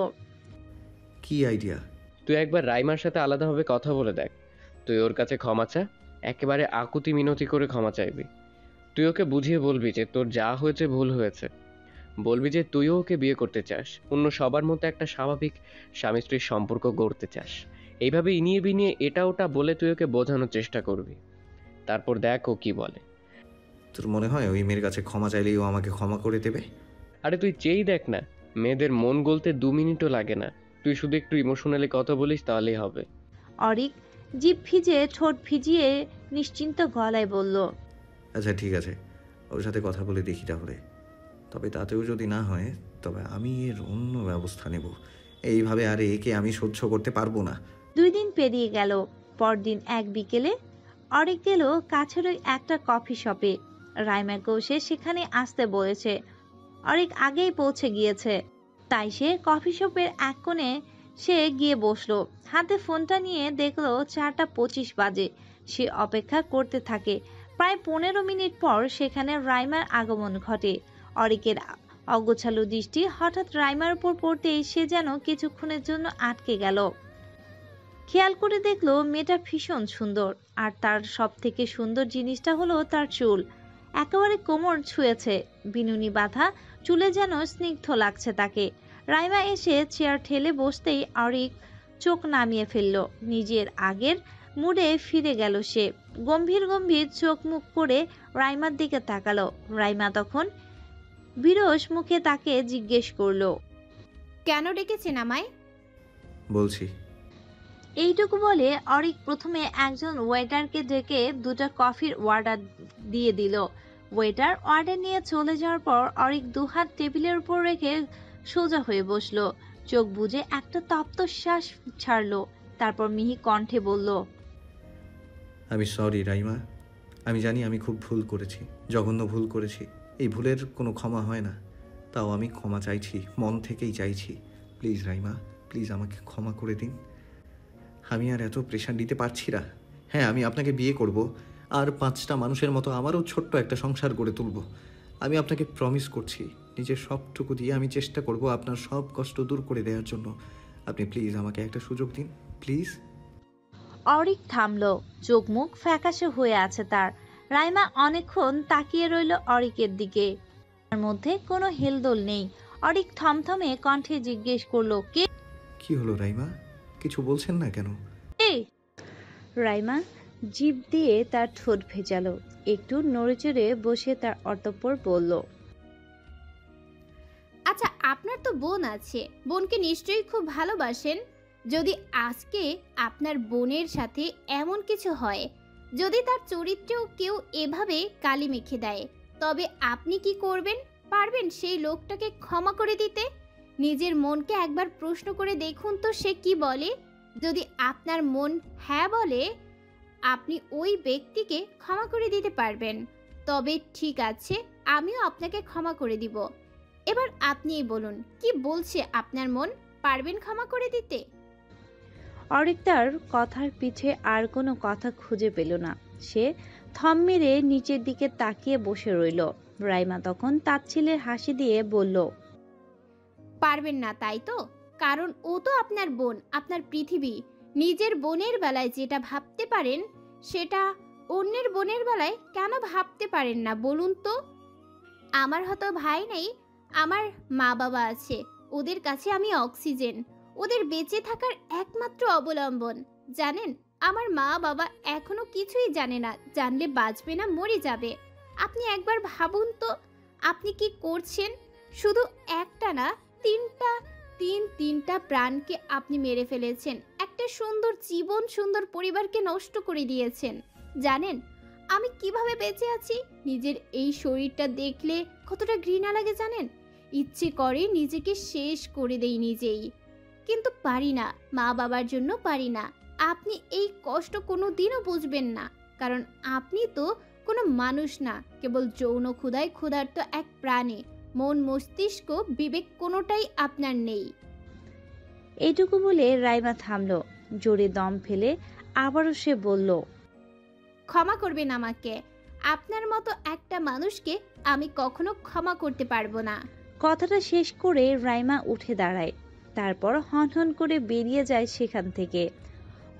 কি আইডিয়া? তুই একবার রাইমার সাথে আলাদাভাবে কথা বলে দেখ। তুই ওর কাছে ক্ষমা চা, একেবারে আকুতি মিনতি করে ক্ষমা চাইবি। তুই ওকে বুঝিয়ে বলবি যে তোর যা হয়েছে ভুল হয়েছে। বলবি যে তুইও ওকে বিয়ে করতে চাস, অন্য সবার মতো একটা স্বাভাবিক স্বামী স্ত্রীর সম্পর্ক গড়তে চাস। এইভাবে ইনিয়ে বিনিয়ে এটা ওটা বলে তুই ওকে বোঝানোর চেষ্টা করবি। তারপর দেখ ও কি বলে। তোর মনে হয় ওই মেয়ের কাছে ক্ষমা চাইলেই ও আমাকে ক্ষমা করে দেবে? আরে তুই চেয়েই দেখ না, মেয়েদের মন গলতে 2 মিনিটও লাগে না। তুই শুধু একটু ইমোশনালি কথা বলিস, তাহলেই হবে। অরিক জিভ ভিজে ঠোঁট ভিজিয়ে নিশ্চিন্ত গলায় বলল, আচ্ছা ঠিক আছে, ওর সাথে কথা বলে দেখি তাহলে। তবে তাতেও যদি না হয়, তবে আমি এর অন্য ব্যবস্থা নেব। এইভাবে আর একে আমি সহ্য করতে পারবো না। 2 দিন পেরিয়ে গেল। পরদিন এক বিকেলে অরিক গেল কাছের ওই একটা কফি শপে। রাইমাকেও সে সেখানে আসতে বলেছে। অরিক আগেই পৌঁছে গিয়েছে, তাই সে কফি শপের এক কোণে সে গিয়ে বসলো। হাতে ফোনটা নিয়ে দেখলো 4:25 বাজে। সে অপেক্ষা করতে থাকে। প্রায় 15 মিনিট পর সেখানে রাইমার আগমন ঘটে। অরিকের অগোছালো দৃষ্টি হঠাৎ রাইমার উপর পড়তেই সে যেন কিছুক্ষণের জন্য আটকে গেল। খেয়াল করে দেখলো মেয়েটা ভীষণ সুন্দর, আর তার সব থেকে সুন্দর জিনিসটা হলো তার চুল। একেবারে কোমর ছুঁয়েছে, বিনুনি বাঁধা চুলে যেন স্নিগ্ধ লাগছে তাকে। রাইমা এসে চেয়ার ঠেলে বসতেই অরিক চোখ নামিয়ে ফেলল। নিজের আগের মুডে ফিরে গেল সে। গম্ভীর গম্ভীর চোখ মুখ করে রাইমার দিকে তাকালো। রাইমা তখন বিরস মুখে তাকে জিজ্ঞেস করলো, কেন ডেকেছেন আমায়? বলছি। এইটুকু বলে অরিক প্রথমে একজন ওয়েটারকে ডেকে 2টা কফির অর্ডার দিয়ে দিল। ওয়েটার অর্ডার নিয়ে চলে যাওয়ার পর অরিক 2 হাত টেবিলের উপর রেখে সোজা হয়ে বসলো। চোখ বুজে একটা তপ্ত শ্বাস ছাড়লো। তারপর মিহি কণ্ঠে বলল, আমি সরি রাইমা, আমি জানি আমি খুব ভুল করেছি, জঘন্য ভুল করেছি। এই ভুলের কোনো ক্ষমা হয় না, তাও আমি ক্ষমা চাইছি, মন থেকেই চাইছি। প্লিজ রাইমা, প্লিজ আমাকে ক্ষমা করে দিন। আমি আর এত প্রেশার নিতে পারছি না। হ্যাঁ, আমি আপনাকে বিয়ে করব, আর 5টা মানুষের মতো আমারও ছোট্ট একটা সংসার গড়ে তুলব। আমি আপনাকে প্রমিস করছি, নিজের সবটুকু দিয়ে আমি চেষ্টা করব আপনার সব কষ্ট দূর করে দেওয়ার জন্য। আপনি প্লিজ আমাকে একটা সুযোগ দিন, প্লিজ। অরিক থামলো। চোখ মুখ ফ্যাকাশে হয়ে আছে তার। রাইমা অনেকক্ষণ তাকিয়ে রইল অরিকের দিকে। তার মধ্যে কোনো হেলদোল নেই। অরিক থমথমে কণ্ঠে জিজ্ঞেস করলো, কে? কি হলো রাইমা, কিছু বলছেন না কেন? রাইমা জিভ দিয়ে তার ঠোঁট ভেজালো। একটু নড়েচড়ে বসে তার অতঃপর বলল, আচ্ছা, আপনার তো বোন আছে, বোনকে নিশ্চয়ই খুব ভালোবাসেন। যদি আজকে আপনার বোনের সাথে এমন কিছু হয়, যদি তার চরিত্রেও কেউ এভাবে কালি মেখে দেয়, তবে আপনি কি করবেন? পারবেন সেই লোকটাকে ক্ষমা করে দিতে? নিজের মনকে একবার প্রশ্ন করে দেখুন তো সে কি বলে। যদি আপনার মন হ্যাঁ বলে, আপনি ওই ব্যক্তিকে ক্ষমা করে দিতে পারবেন। তবে ঠিক আছে, আমিও আপনাকে ক্ষমা করে দিব। এবার আপনিই বলুন, কি বলছে আপনার মন? পারবেন ক্ষমা করে দিতে? অরিক তার কথার পিছে আর কোনো কথা খুঁজে পেল না। সে থম মেরে নিচের দিকে তাকিয়ে বসে রইল। রাইমা তখন তাচ্ছিলের হাসি দিয়ে বলল, পারবেন না তাই তো? কারণ ও তো আপনার বোন, আপনার পৃথিবী। নিজের বোনের বেলায় যেটা ভাবতে পারেন, সেটা অন্যের বোনের বেলায় কেন ভাবতে পারেন না বলুন তো? আমার হয়তো ভাই নেই, আমার মা বাবা আছে। ওদের কাছে আমি অক্সিজেন, ওদের বেঁচে থাকার একমাত্র অবলম্বন। জানেন, আমার মা বাবা এখনো কিছুই জানে না, জানলে বাঁচবে না, মরে যাবে। আপনি একবার ভাবুন তো, আপনি কি করছেন? শুধু একটা না, তিনটা প্রাণকে আপনি মেরে ফেলেছেন একটা সুন্দর জীবন, সুন্দর পরিবারকে নষ্ট করে দিয়েছেন। জানেন আমি কিভাবে বেঁচে আছি? নিজের এই শরীরটা দেখলে কতটা ঘৃণা লাগে জানেন? ইচ্ছে করে নিজেকে শেষ করে দেই নিজেই, কিন্তু পারি না, মা বাবার জন্য পারি না। আপনি এই কষ্ট কোনো দিনও বুঝবেন না, কারণ আপনি তো কোনো মানুষ না, কেবল যৌন ক্ষুধায় ক্ষুধার্ত এক প্রাণী। মন, মস্তিষ্ক, বিবেক কোনোটাই আপনার নেই। এইটুকু বলে রাইমা থামলো। জোরে দম ফেলে আবারও সে বলল, ক্ষমা করবেন আমাকে। আপনার মতো একটা মানুষকে আমি কখনো ক্ষমা করতে পারবো না। কথাটা শেষ করে রাইমা উঠে দাঁড়ায়, তারপর হনহন করে বেরিয়ে যায় সেখান থেকে।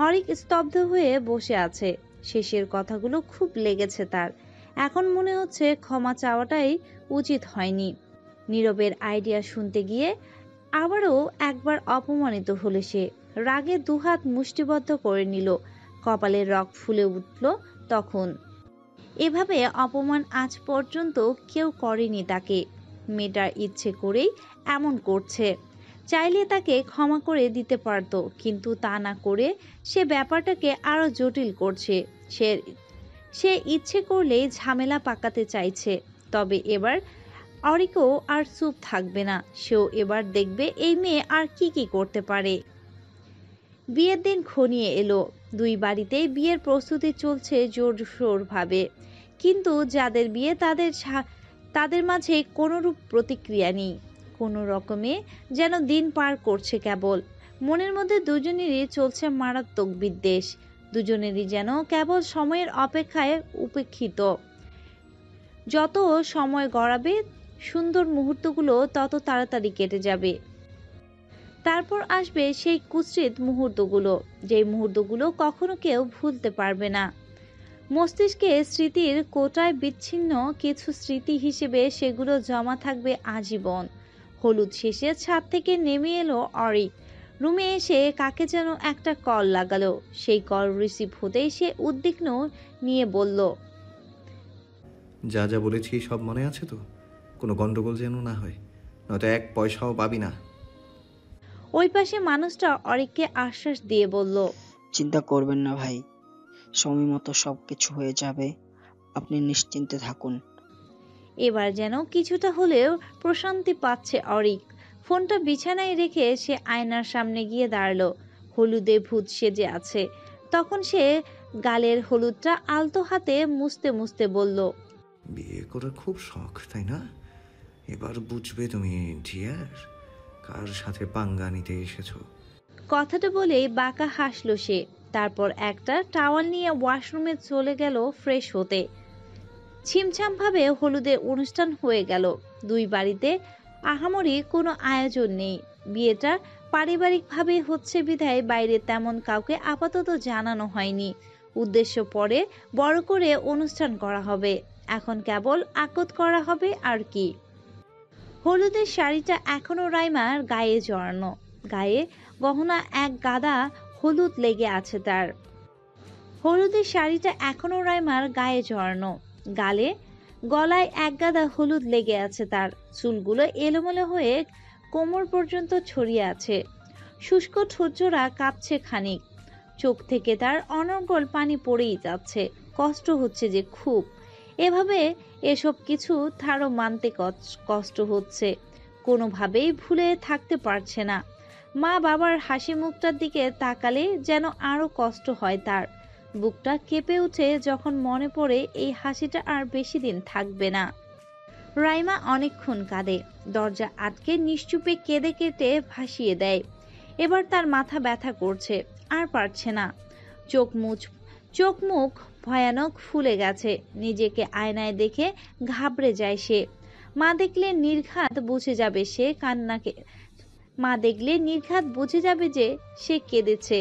অরিক স্তব্ধ হয়ে বসে আছে। শেষের কথাগুলো খুব লেগেছে তার। এখন মনে হচ্ছে ক্ষমা চাওয়াটাই উচিত হয়নি। নীরবের আইডিয়া শুনতে গিয়ে আবারও একবার অপমানিত হলো সে। রাগে দুহাত মুষ্টিবদ্ধ করে নিল, কপালে রগ ফুলে উঠল তখন। এভাবে অপমান আজ পর্যন্ত কেউ করেনি তাকে। মেয়েটার ইচ্ছে করেই এমন করছে। চাইলে তাকে ক্ষমা করে দিতে পারত, কিন্তু তা না করে সে ব্যাপারটাকে আরো জটিল করছে। সে ইচ্ছে করলেই ঝামেলা পাকাতে চাইছে। তবে এবার অরিকও আর চুপ থাকবে না। সেও এবার দেখবে এই মেয়ে আর কি কি করতে পারে। বিয়ের দিন ঘনিয়ে এলো। দুই বাড়িতেই বিয়ের প্রস্তুতি চলছে জোরসোর ভাবে, কিন্তু যাদের বিয়ে তাদের মাঝে কোনোরূপ প্রতিক্রিয়া নেই। কোনো রকমে যেন দিন পার করছে কেবল। মনের মধ্যে দুজনেরই চলছে মারাত্মক বিদ্বেষ। দুজনেরই যেন কেবল সময়ের অপেক্ষায় উপেক্ষিত। যত সময় গড়াবে সুন্দর মুহূর্তগুলো তত তাড়াতাড়ি কেটে যাবে। তারপর আসবে সেই কুৎসিত মুহূর্তগুলো, যেই মুহূর্তগুলো কখনো কেউ ভুলতে পারবে না। মস্তিষ্কে স্মৃতির কোটায় বিচ্ছিন্ন কিছু স্মৃতি হিসেবে সেগুলো জমা থাকবে আজীবন। হলুদ শেষে ছাদ থেকে নেমে এলো অরিক। রুমে এসে কাকে যেন একটা কল লাগালো। সেই কল রিসিভ হতেই সে উদ্বিগ্ন নিয়ে বলল, যা যা বলেছি সব মনে আছে তো? কোনো গন্ডগোল যেন না হয়, নয়তো এক পয়সাও পাবি না। ওই পাশে মানুষটা অরিককে আশ্বাস দিয়ে বলল, চিন্তা করবেন না ভাই, সময় মতো সব কিছু হয়ে যাবে, আপনি নিশ্চিন্তে থাকুন। এবার যেন কিছুটা হলেও প্রশান্তি পাচ্ছে অরিক। ফোনটা বিছানায় রেখে সে আয়নার সামনে গিয়ে দাঁড়ালো। হলুদে ভূত সেজে আছে। তখন সে গালের হলুদটা আলতো হাতে মুছতে মুছতে বলল, বিয়ে করার খুব শখ তাই না? এবার বুঝবে তুমি ডিয়ার, কার সাথে পাঙ্গা নিতে এসেছো। কথাটা বলেই বাঁকা হাসলো সে। তারপর একটা টাওয়াল নিয়ে ওয়াশরুমে চলে গেল ফ্রেশ হতে। ছিমছামভাবে হলুদের অনুষ্ঠান হয়ে গেল। দুই বাড়িতে আহামরি কোনো আয়োজন নেই। বিয়েটা পারিবারিকভাবে হচ্ছে বিধায় বাইরে তেমন কাউকে আপাতত জানানো হয়নি। উদ্দেশ্য পরে বড় করে অনুষ্ঠান করা হবে। এখন কেবল আকদ করা হবে আর কি। হলুদের শাড়িটা এখনো রাইমার গায়ে জড়ানো। গায়ে গহনা এক গাদা হলুদ লেগে আছে তার। হলুদের শাড়িটা এখনো রাইমার গায়ে জড়ানো। গলায় এক গাদা হলুদ লেগে আছে তার। চুলগুলো এলোমেলো হয়ে কোমর পর্যন্ত ছড়িয়ে আছে। শুষ্ক ঠোঁটজোড়া কাঁপছে খানিক। চোখ থেকে তার অনর্গল পানি পড়েই যাচ্ছে। কষ্ট হচ্ছে যে খুব। এভাবে এসব কিছু তারও মানতে কষ্ট হচ্ছে। কোনোভাবেই ভুলে থাকতে পারছে না। মা বাবার হাসি মুখটার দিকে তাকালে যেন আরো কষ্ট হয় তার। বুকটা কেঁপে উঠে যখন মনে পড়ে এই হাসিটা আর বেশি দিন থাকবে না। রাইমা অনেকক্ষণ কাঁদে। দরজা আটকে নিশ্চুপে কেঁদে কেটে ভাসিয়ে দেয়। এবার তার মাথা ব্যথা করছে, আর পারছে না। চোখ মুখ ভয়ানক ফুলে গেছে। নিজেকে আয়নায় দেখে ঘাবড়ে যায় সে। মা দেখলে নির্ঘাত বুঝে যাবে যে সে কেঁদেছে।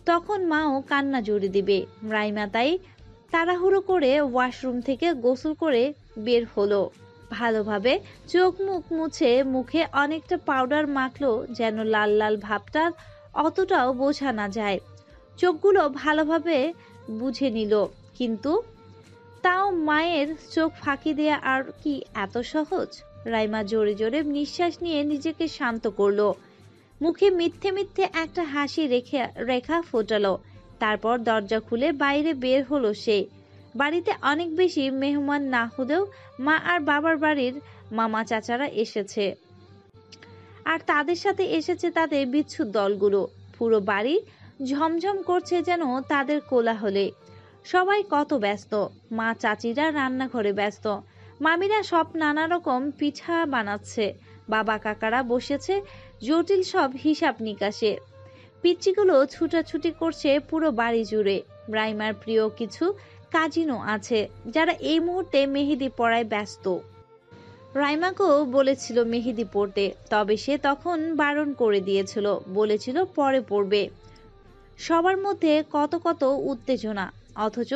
তখন মাও কান্না জুড়ে দিবে। রাইমা তাই তাড়াহুড়ো করে ওয়াশরুম থেকে গোসল করে বের হলো। ভালোভাবে চোখ মুখ মুছে মুখে অনেকটা পাউডার মাখলো যেন লাল লাল ভাবটা অতটাও বোঝা না যায়। চোখগুলো ভালোভাবে বুঝে নিল, কিন্তু তাও মায়ের চোখ ফাঁকি দেয়া আর কি এত সহজ? রাইমা জোরে জোরে নিঃশ্বাস নিয়ে নিজেকে শান্ত করলো। মুখে মিথ্যে মিথ্যে একটা হাসি রেখা ফোটালো। তারপর দরজা খুলে বাইরে বের হলো সে। বাড়িতে অনেক বেশি মেহমান না হলেও মা আর বাবার বাড়ির মামা চাচারা এসেছে, আর তাদের সাথে এসেছে তাদের বিচ্ছুর দলগুলো। পুরো বাড়ি ঝমঝম করছে যেন তাদের কোলাহলে। সবাই কত ব্যস্ত। মা চাচিরা রান্নাঘরে ব্যস্ত, মামিরা সব নানা রকম পিঠা বানাচ্ছে, বাবা কাকারা বসেছে জটিল সব হিসাব নিকাশে। পিচ্চিগুলো ছুটাছুটি করছে পুরো বাড়ি জুড়ে। রাইমার প্রিয় কিছু কাজিনও আছে যারা এই মুহূর্তে মেহেদি পড়ায় ব্যস্ত। রাইমাকেও বলেছিল মেহেদি পড়তে, তবে সে তখন বারণ করে দিয়েছিল, বলেছিল পরে পড়বে। সবার মধ্যে কত কত উত্তেজনা, অথচ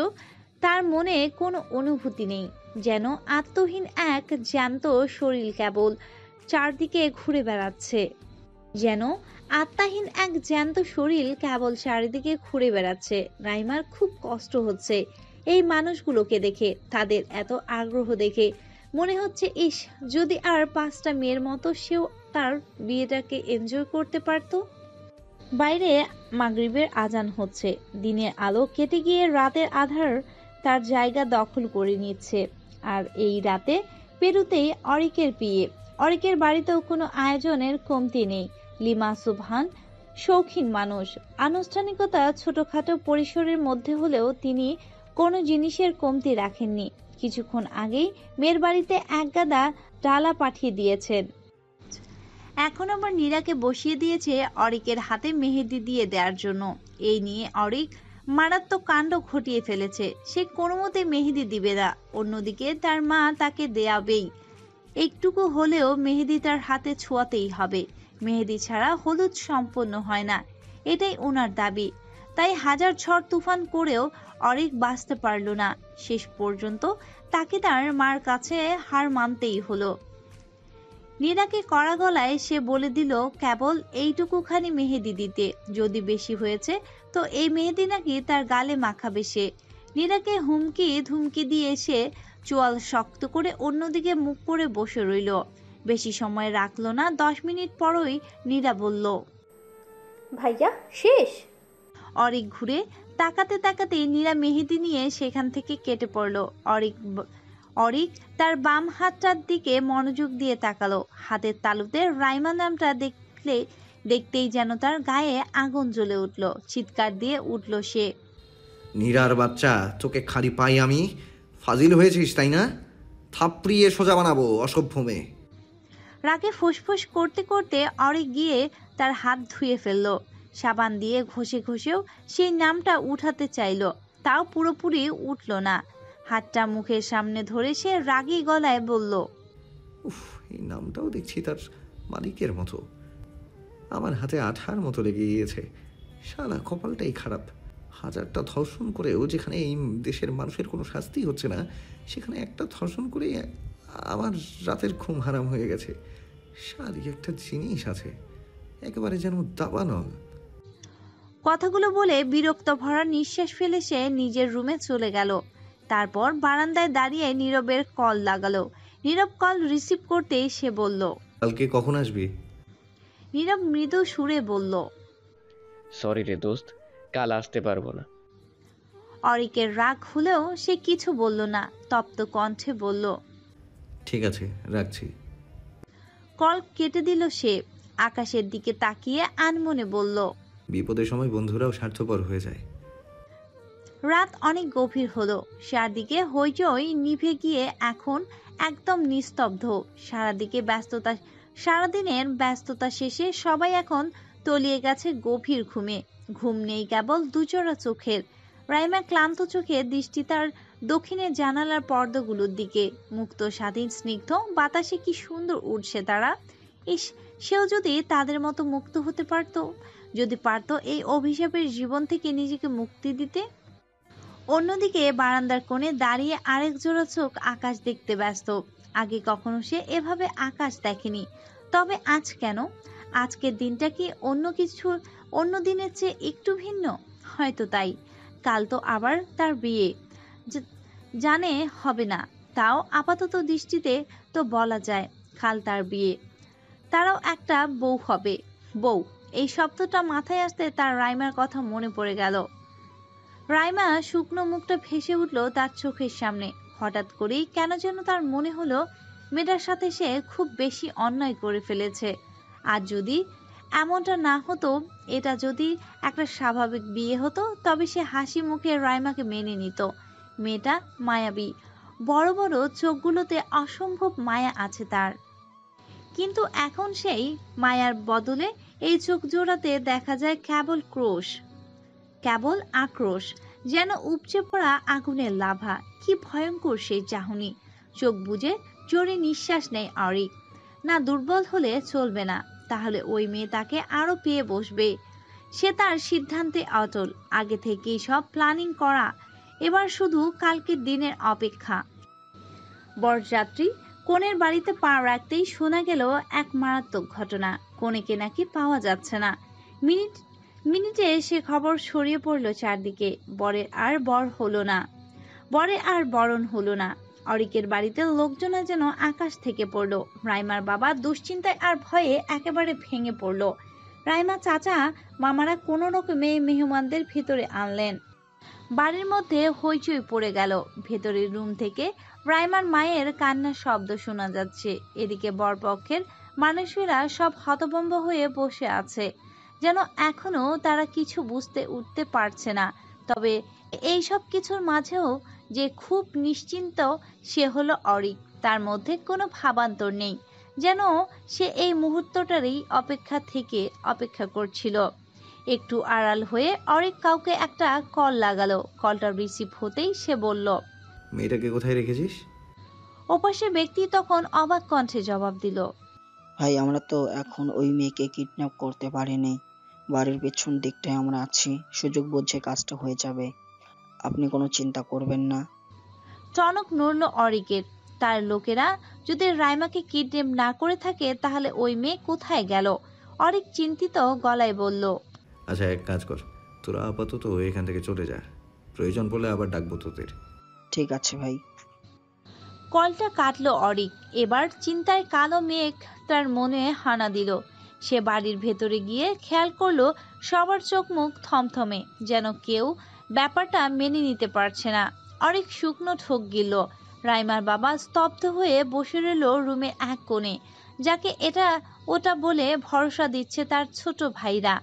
তার মনে কোনো অনুভূতি নেই। যেন আত্মহীন এক জ্যান্ত শরীর কেবল চারদিকে ঘুরে বেড়াচ্ছে। রাইমার খুব কষ্ট হচ্ছে এই মানুষগুলোকে দেখে, তাদের এত আগ্রহ দেখে। মনে হচ্ছে ইস, যদি আর 5টা মেয়ের মতো সেও তার বিয়েটাকে এনজয় করতে পারতো। বাইরে মাগরিবের আজান হচ্ছে। দিনের আলো কেটে গিয়ে রাতের আধার তার জায়গা দখল করে নিচ্ছে। আর এই রাতে পেরুতেই অরিকের বিয়ে। অরিকের বাড়িতেও কোনো আয়োজনের কমতি নেই। লিমা সুবহান শৌখিন মানুষ। আনুষ্ঠানিকতা ছোটখাটো পরিসরের মধ্যে হলেও তিনি কোনো জিনিসের কমতি রাখেননি। কিছুক্ষণ আগেই মেয়ের বাড়িতে এক গাদা ডালা পাঠিয়ে দিয়েছেন। এখন আবার নীরাকে বসিয়ে দিয়েছে অরিকের হাতে মেহেদি দিয়ে দেওয়ার জন্য। এই নিয়ে অরিক মারাত্মক কাণ্ড ঘটিয়ে ফেলেছে। সে কোনো মতে মেহেদি দিবে না, অন্যদিকে তার মা তাকে দেয়াবেই। একটুকু হলেও মেহেদি তার হাতে ছোঁয়াতেই হবে। মেহেদি ছাড়া হলুদ সম্পন্ন হয় না, এটাই ওনার দাবি। তাই হাজার ঝড় তুফান করেও অরিক বাঁচতে পারল না। শেষ পর্যন্ত তাকে তার মার কাছে হার মানতেই হলো। নীরাকে কড়া গলায় সে বলে দিল কেবল এইটুকুখানি মেহেদি দিতে, যদি বেশি হয়েছে তো এই মেহেদি নাকি তার গালে মাখাবে সে। নীরাকে হুমকি ধুমকি দিয়ে সে চোয়াল শক্ত করে অন্যদিকে মুখ করে বসে রইল। বেশি সময় রাখলো না। 10 মিনিট পরই নীরা বলল, ভাইয়া শেষ? অরিক ঘুরে তাকাতে তাকাতে নীরা মেহেদি নিয়ে সেখান থেকে কেটে পড়ল। অরিক তার বাম হাতটার দিকে মনোযোগ দিয়ে তাকালো। হাতের তালুতে রাইমা নামটা দেখতেই যেন তার গায়ে আগুন জ্বলে উঠল। চিৎকার দিয়ে উঠল সে, নীরার বাচ্চা, তোকে খালি পাই আমি। ফাজিল হয়েছিস তাই না? থাপড়িয়ে সোজা বানাবো অসভ্য মেয়ে। রাগে ফুসফুস করতে করতে অরিক গিয়ে তার হাত ধুয়ে ফেলল। সাবান দিয়ে ঘষে ঘষেও সেই নামটা উঠাতে চাইল, তাও পুরোপুরি উঠল না। হাতটা মুখের সামনে ধরে সে রাগী গলায় বলল, উফ, এই নামটাও দেখছি তার মালিকের মতো। আমার হাতে আঠার মতো লেগে গিয়েছে। শালা কপালটাই খারাপ। হাজারটা ধর্ষণ করেও যেখানে এই দেশের মানুষের কোনো শাস্তি হচ্ছে না, সেখানে একটা ধর্ষণ করে আমার রাতের ঘুম হারাম হয়ে গেছে। শালি একটা জিনিস আছে, একেবারে যেন দাবানল। কথাগুলো বলে বিরক্ত ভরা নিঃশ্বাস ফেলে সে নিজের রুমে চলে গেল। তারপর বারান্দায় দাঁড়িয়ে নীরবের কল লাগালো। নীরব কল রিসিভ করতেই সে বলল, কালকে কখন আসবি? নীরব মৃদু সুরে বলল, সরি রে দোস্ত, কাল আসতে পারবো না। অরিকের রাগ হলেও সে কিছু বলল না, তপ্ত কণ্ঠে বলল, ঠিক আছে, রাখছি। কল কেটে দিল সে। আকাশের দিকে তাকিয়ে আনমনে বলল, বিপদের সময় বন্ধুরাও স্বার্থপর হয়ে যায়। রাত অনেক গভীর হলো। চারদিকে হইচই নিভে গিয়ে এখন একদম নিস্তব্ধ। সারাদিনের ব্যস্ততা শেষে সবাই এখন তলিয়ে গেছে গভীর ঘুমে। ঘুম নেই কেবল দুচোরা চোখের। রাইমা ক্লান্ত চোখে দৃষ্টি তার দক্ষিণের জানালার পর্দাগুলোর দিকে। মুক্ত স্বাধীন স্নিগ্ধ বাতাসে কি সুন্দর উঠছে তারা। ইস, সেও যদি তাদের মতো মুক্ত হতে পারত, যদি পারত এই অভিশাপের জীবন থেকে নিজেকে মুক্তি দিতে। অন্যদিকে বারান্দার কোণে দাঁড়িয়ে আরেক জোড়া চোখ আকাশ দেখতে ব্যস্ত। আগে কখনো সে এভাবে আকাশ দেখেনি। তবে আজ কেন? আজকের দিনটা কি অন্য দিনের চেয়ে একটু ভিন্ন? হয়তো তাই। কাল তো আবার তার বিয়ে, জানে হবে না, তাও আপাতত দৃষ্টিতে তো বলা যায় কাল তার বিয়ে। তারাও একটা বউ হবে। বউ, এই শব্দটা মাথায় আসতে তার রাইমার কথা মনে পড়ে গেল। রাইমা শুকনো মুখটা ভেসে উঠল তার চোখের সামনে। হঠাৎ করেই কেন যেন তার মনে হলো মেয়েটার সাথে সে খুব বেশি অন্যায় করে ফেলেছে। আর যদি এমনটা না হতো, এটা যদি একটা স্বাভাবিক বিয়ে হতো, তবে সে হাসি মুখে রাইমাকে মেনে নিত। মেয়েটা মায়াবী, বড় বড় চোখগুলোতে অসম্ভব মায়া আছে তার। কিন্তু এখন সেই মায়ার বদলে এই চোখ জোড়াতে দেখা যায় কেবল আক্রোশ, যেন উপচে পড়া আগুনের লাভা। কি ভয়ঙ্কর সেই চাহনি! চোখ বুজে জোরে নিঃশ্বাস নেয় অরিক। না, দুর্বল হলে চলবে না, তাহলে ওই মেয়ে তাকে আরো পেয়ে বসবে। সে তার সিদ্ধান্তে অটল, আগে থেকেই সব প্ল্যানিং করা। এবার শুধু কালকের দিনের অপেক্ষা। বরযাত্রী কনের বাড়িতে পা রাখতেই শোনা গেল এক মারাত্মক ঘটনা। কনেকে নাকি পাওয়া যাচ্ছে না। মিনিটে সে খবর ছড়িয়ে পড়ল চারদিকে। বরের আর বরণ হলো না। অরিকের বাড়িতে লোকজন যেন আকাশ থেকে পড়ল। রাইমার বাবা দুশ্চিন্তায় আর ভয়ে একেবারে ভেঙে পড়ল। রাইমা চাচা মামারা কোনো রকমে মেহমানদের ভেতরে আনলেন। বাড়ির মধ্যে হইচই পড়ে গেল। ভেতরের রুম থেকে রাইমার মায়ের কান্নার শব্দ শোনা যাচ্ছে। এদিকে বরপক্ষের মানুষেরা সব হতভম্ব হয়ে বসে আছে, যেন এখনো তারা কিছু বুঝতে উঠতে পারছে না। তবে এই সব কিছুর মাঝেও যে খুব নিশ্চিন্ত, সে হলো অরিক। তার মধ্যে কোনো ভাবান্তর নেই, যেন সে এই মুহূর্তটারই অপেক্ষা করছিল। একটু আড়াল হয়ে অরিক কাউকে একটা কল লাগালো। কলটা রিসিভ হতেই সে বলল, মেয়েটাকে কোথায় রেখেছিস? ওপাশে ব্যক্তি তখন অবাক কণ্ঠে জবাব দিল, ভাই, আমরা তো এখন ওই মেয়েকে কিডন্যাপ করতে পারিনি। বাড়ির পেছন দিকটায় আমরা আছি, সুযোগ বুঝে কাজটা হয়ে যাবে, আপনি কোনো চিন্তা করবেন না। টনক নড়ল অরিকের। তার লোকেরা যদি রাইমাকে কিডন্যাপ না করে থাকে, তাহলে ওই মেয়ে কোথায় গেল? অরিক চিন্তিত গলায় বলল, আচ্ছা, এক কাজ কর, তোরা আপাতত এখান থেকে চলে যা, প্রয়োজন পড়লে আবার ডাকবো তোদের। ঠিক আছে ভাই। কলটা কাটল অরিক। এবার চিন্তায় কালো মেঘ তার মনে হানা দিল। সে বাড়ির ভেতরে গিয়ে খেয়াল করলো সবার চোখ মুখ থমথমে, যেন কেউ ব্যাপারটা মেনে নিতে পারছে না। অরিক শুকনো ঠোক গিলল। রাইমার বাবা স্তব্ধ হয়ে বসে রইল রুমের এক কোণে, যাকে এটা ওটা বলে ভরসা দিচ্ছে তার ছোট ভাইরা।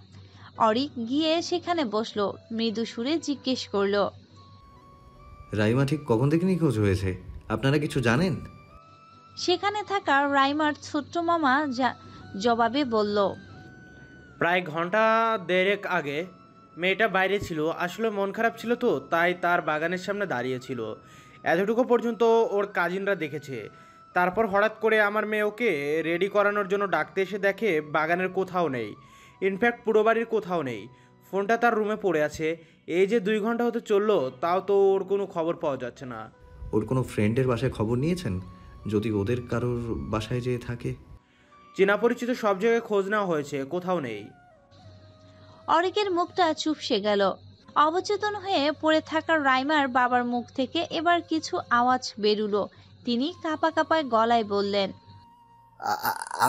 অরিক গিয়ে সেখানে বসলো। মৃদু সুরে জিজ্ঞেস করলো, রাইমা ঠিক কখন থেকে নিখোঁজ হয়েছে? আপনারা কিছু জানেন? সেখানে থাকা রাইমার ছোট্ট মামা জবাবে বলল, প্রায় ঘন্টা দেড়েক আগে মেয়েটা বাইরে ছিল, আসলে মন খারাপ ছিল তো, তাই তার বাগানের সামনে দাঁড়িয়েছিল। এতটুকু পর্যন্ত ওর কাজিনরা দেখেছে। তারপর হঠাৎ করে আমার মেয়ে ওকে রেডি করানোর জন্য ডাকতে এসে দেখে বাগানের কোথাও নেই, ইনফ্যাক্ট পুরো বাড়ির কোথাও নেই। ফোনটা তার রুমে পড়ে আছে। এই যে 2 ঘন্টা হতে চললো, তাও তো ওর কোনো খবর পাওয়া যাচ্ছে না। ওর কোনো ফ্রেন্ডের বাসায় খবর নিয়েছেন? যদি ওদের কারোর বাসায় যেয়ে থাকে? চেনা পরিচিত সব জায়গায় খোঁজ নেওয়া হয়েছে, কোথাও নেই। অরিকের মুখটা চুপসে গেল। অবচেতন হয়ে পড়ে থাকা রাইমার বাবার মুখ থেকে এবার কিছু আওয়াজ বেরুলো। তিনি কাঁপা কাঁপায় গলায় বললেন,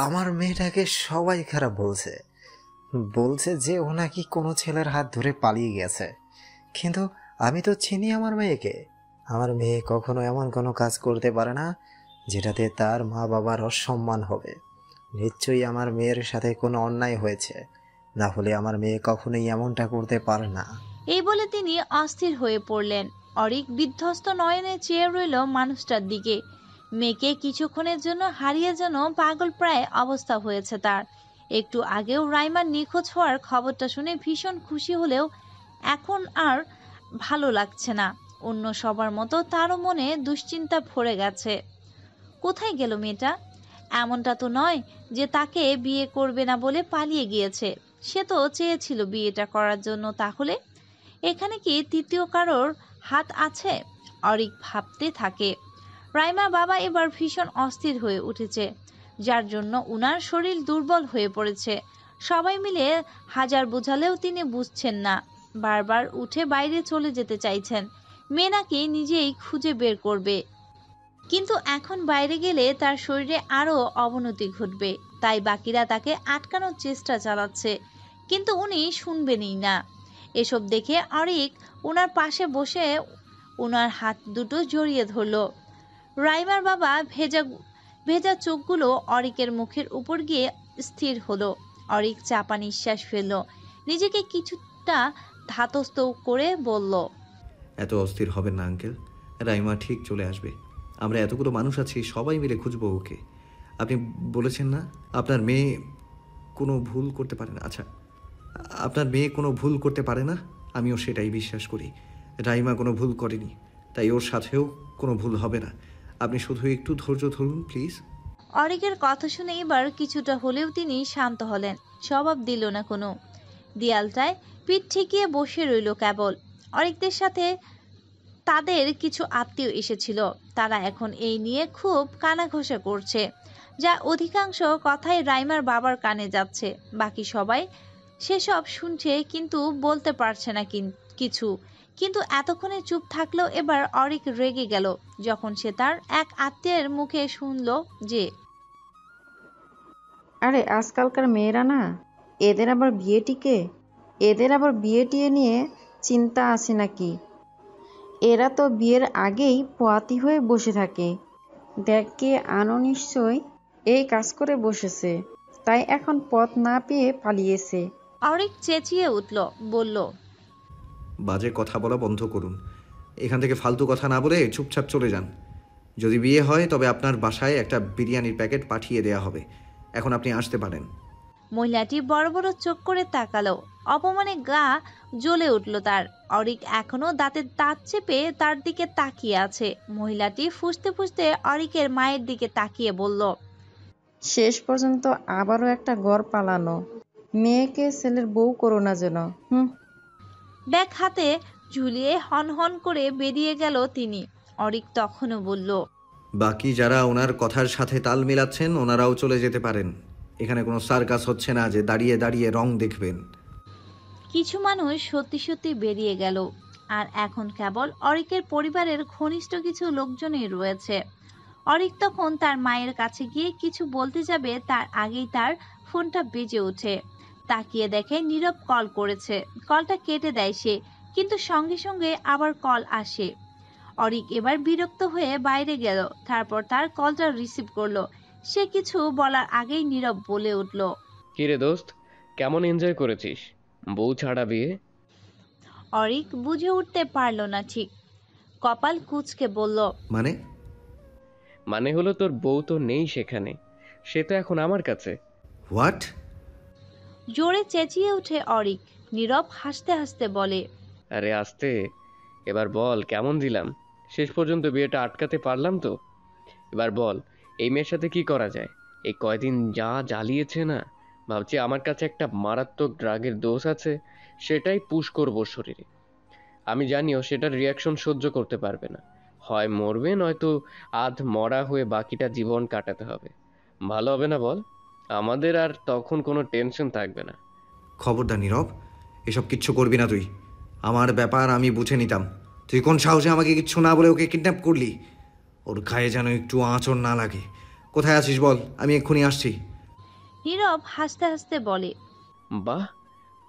আমার মেয়েটাকে সবাই খারাপ বলছে, বলছে যে ও নাকি কোনো ছেলের হাত ধরে পালিয়ে গেছে। কিন্তু আমি তো চিনি আমার মেয়েকে। আমার মেয়ে কখনো এমন কোনো কাজ করতে পারে না যেটাতে তার মা বাবার অসম্মান হবে। নিশ্চয়ই আমার মেয়ের সাথে কোনো অন্যায় হয়েছে, না হলে আমার মেয়ে কখনোই এমনটা করতে পারে না। এই বলে তিনি অস্থির হয়ে পড়লেন। অরিক বিধ্বস্ত নয়নে চেয়ে রইল মানুষটার দিকে। মেয়েকে কিছুক্ষণের জন্য হারিয়ে যেন পাগল প্রায় অবস্থা হয়েছে তার। একটু আগেও রাইমার নিখোঁজ হওয়ার খবরটা শুনে ভীষণ খুশি হলেও এখন আর ভালো লাগছে না। অন্য সবার মতো তারও মনে দুশ্চিন্তা ভরে গেছে। কোথায় গেল মেয়েটা? এমনটা তো নয় যে তাকে বিয়ে করবে না বলে পালিয়ে গিয়েছে। সে তো চেয়েছিল বিয়েটা করার জন্য। তাহলে এখানে কি তৃতীয় কারোর হাত আছে? অরিক ভাবতে থাকে। রাইমা বাবা এবার ভীষণ অস্থির হয়ে উঠেছে, যার জন্য উনার শরীর দুর্বল হয়ে পড়েছে। সবাই মিলে হাজার বোঝালেও তিনি বুঝছেন না। বারবার উঠে বাইরে চলে যেতে চাইছেন। মেয়ে নাকি নিজেই খুঁজে বের করবে, কিন্তু এখন বাইরে গেলে তার শরীরে আরো অবনতি ঘটবে। তাই বাকিরা তাকে আটকানোর চেষ্টা চালাচ্ছে, কিন্তু উনি শুনবেনই না। এসব দেখে অরিক ওনার পাশে বসে ওনার হাত দুটো জড়িয়ে ধরল। রাইমার বাবা ভেজা ভেজা চোখগুলো অরিকের মুখের উপর গিয়ে স্থির হলো। অরিক চাপা নিঃশ্বাস ফেলল, নিজেকে কিছুটা ধাতস্থ করে বলল, এত অস্থির হবেন না আঙ্কেল, রাইমা ঠিক চলে আসবে। আমরা এতগুলো মানুষ আছি, সবাই মিলে খুঁজবো ওকে। আপনি বলেছেন না আপনার মেয়ে কোনো ভুল করতে পারে না? আচ্ছা, আপনার মেয়ে কোনো ভুল করতে পারে না, আমিও সেটাই বিশ্বাস করি। রাইমা কোনো ভুল করেনি, তাই ওর সাথেও কোনো ভুল হবে না। আপনি শুধু একটু ধৈর্য ধরুন প্লিজ। অরিকের কথা শুনে এবার কিছুটা হলেও তিনি শান্ত হলেন, জবাব দিল না কোনো। দেয়ালটায় পিঠ ঠেকিয়ে বসে রইল কেবল। অরিকদের সাথে তাদের কিছু আত্মীয় এসেছিল, তারা এখন এই নিয়ে খুব কানাঘষা করছে, যা অধিকাংশ কথাই রাইমার বাবার কানে যাচ্ছে। বাকি সবাই সেসব শুনছে কিন্তু বলতে পারছে না কিছু। কিন্তু এতক্ষণে চুপ থাকলেও এবার অরিক রেগে গেল যখন সে তার এক আত্মীয়ের মুখে শুনল যে, আরে আজকালকার মেয়েরা না, এদের আবার বিয়ে টিয়ে নিয়ে চিন্তা আছে নাকি? এরা তো বিয়ের আগেই পোয়াতি হয়ে বসে থাকে। দেখ কে আনো নিশ্চয় এই কাজ করে বসেছে, তাই এখন পথ না পেয়ে পালিয়েছে। অরিক চেঁচিয়ে উঠল, বলল, বাজে কথা বলা বন্ধ করুন। এখান থেকে ফালতু কথা না বলে চুপচাপ চলে যান। যদি বিয়ে হয় তবে আপনার বাসায় একটা বিরিয়ানির প্যাকেট পাঠিয়ে দেয়া হবে। এখন আপনি আসতে পারেন। মহিলাটি বড় বড় চোখ করে তাকালো, অপমানে গা জ্বলে উঠল তার। অরিক এখনো দাঁতের দাঁত চেপে তার দিকে তাকিয়ে আছে। মহিলাটি ফুঁসতে ফুঁসতে অরিকের মায়ের দিকে তাকিয়ে বলল, শেষ পর্যন্ত আবারও একটা ঘর পালানো। মেয়েকে ছেলের বউ করো না যেন। ব্যাগ হাতে ঝুলিয়ে হন হন করে বেরিয়ে গেল তিনি। অরিক তখনও বলল, বাকি যারা ওনার কথার সাথে তাল মিলাচ্ছেন ওনারাও চলে যেতে পারেন। এখানে কোনো সার্কাস হচ্ছে না যে দাঁড়িয়ে দাঁড়িয়ে রং দেখবেন। কিছু মানুষ সত্যি সত্যি বেরিয়ে গেল, আর এখন কেবল অরিকের পরিবারের ঘনিষ্ঠ কিছু লোকজনই রয়েছে। অরিক তখন তার মায়ের কাছে গিয়ে কিছু বলতে যাবে, তার আগেই তার ফোনটা বেজে ওঠে। তাকিয়ে দেখে নীরব কল করেছে। কলটা কেটে দেয় সে, কিন্তু সঙ্গে সঙ্গে আবার কল আসে। অরিক এবার বিরক্ত হয়ে বাইরে গেল, তারপর তার কলটা রিসিভ করলো। সে কিছু বলার আগেই নীরব বলে উঠল, কিরে দোস্ত, কেমন এনজয় করেছিস বউ ছাড়া বিয়ে? অরিক বুঝে উঠতে পারল না ঠিক, কপাল কুঁচকে বলল, মানে হলো তোর বউ তো নেই সেখানে, সে তো এখন আমার কাছে। হোয়াট? জোরে চেঁচিয়ে উঠে অরিক। নীরব হাসতে হাসতে বলে, আরে আস্তে, এবার বল কেমন দিলাম? শেষ পর্যন্ত বিয়েটা আটকাতে পারলাম তো। এবার বল এই মেয়ের সাথে কি করা যায়? এই কয়দিন যা জ্বালিয়েছে না, ভাবছি আমার কাছে একটা মারাত্মক ড্রাগের ডোজ আছে, সেটাই পুশ করবো শরীরে। আমি জানিও সেটার রিয়াকশন সহ্য করতে পারবে না, হয় মরবে নয়তো আধ মরা হয়ে বাকিটা জীবন কাটাতে হবে। ভালো হবে না বল? আমাদের আর তখন কোনো টেনশন থাকবে না। খবরদার নীরব, এসব কিচ্ছু করবি না তুই। আমার ব্যাপার আমি বুঝে নিতাম। তুই কোন সাহসে আমাকে কিচ্ছু না বলে ওকে কিডন্যাপ করলি? ওর গায়ে যেন একটু আঁচড় না লাগে। কোথায় আছিস বল, আমি এক্ষুনি আসছি। নীরব হাসতে হাসতে বলে, বাহ,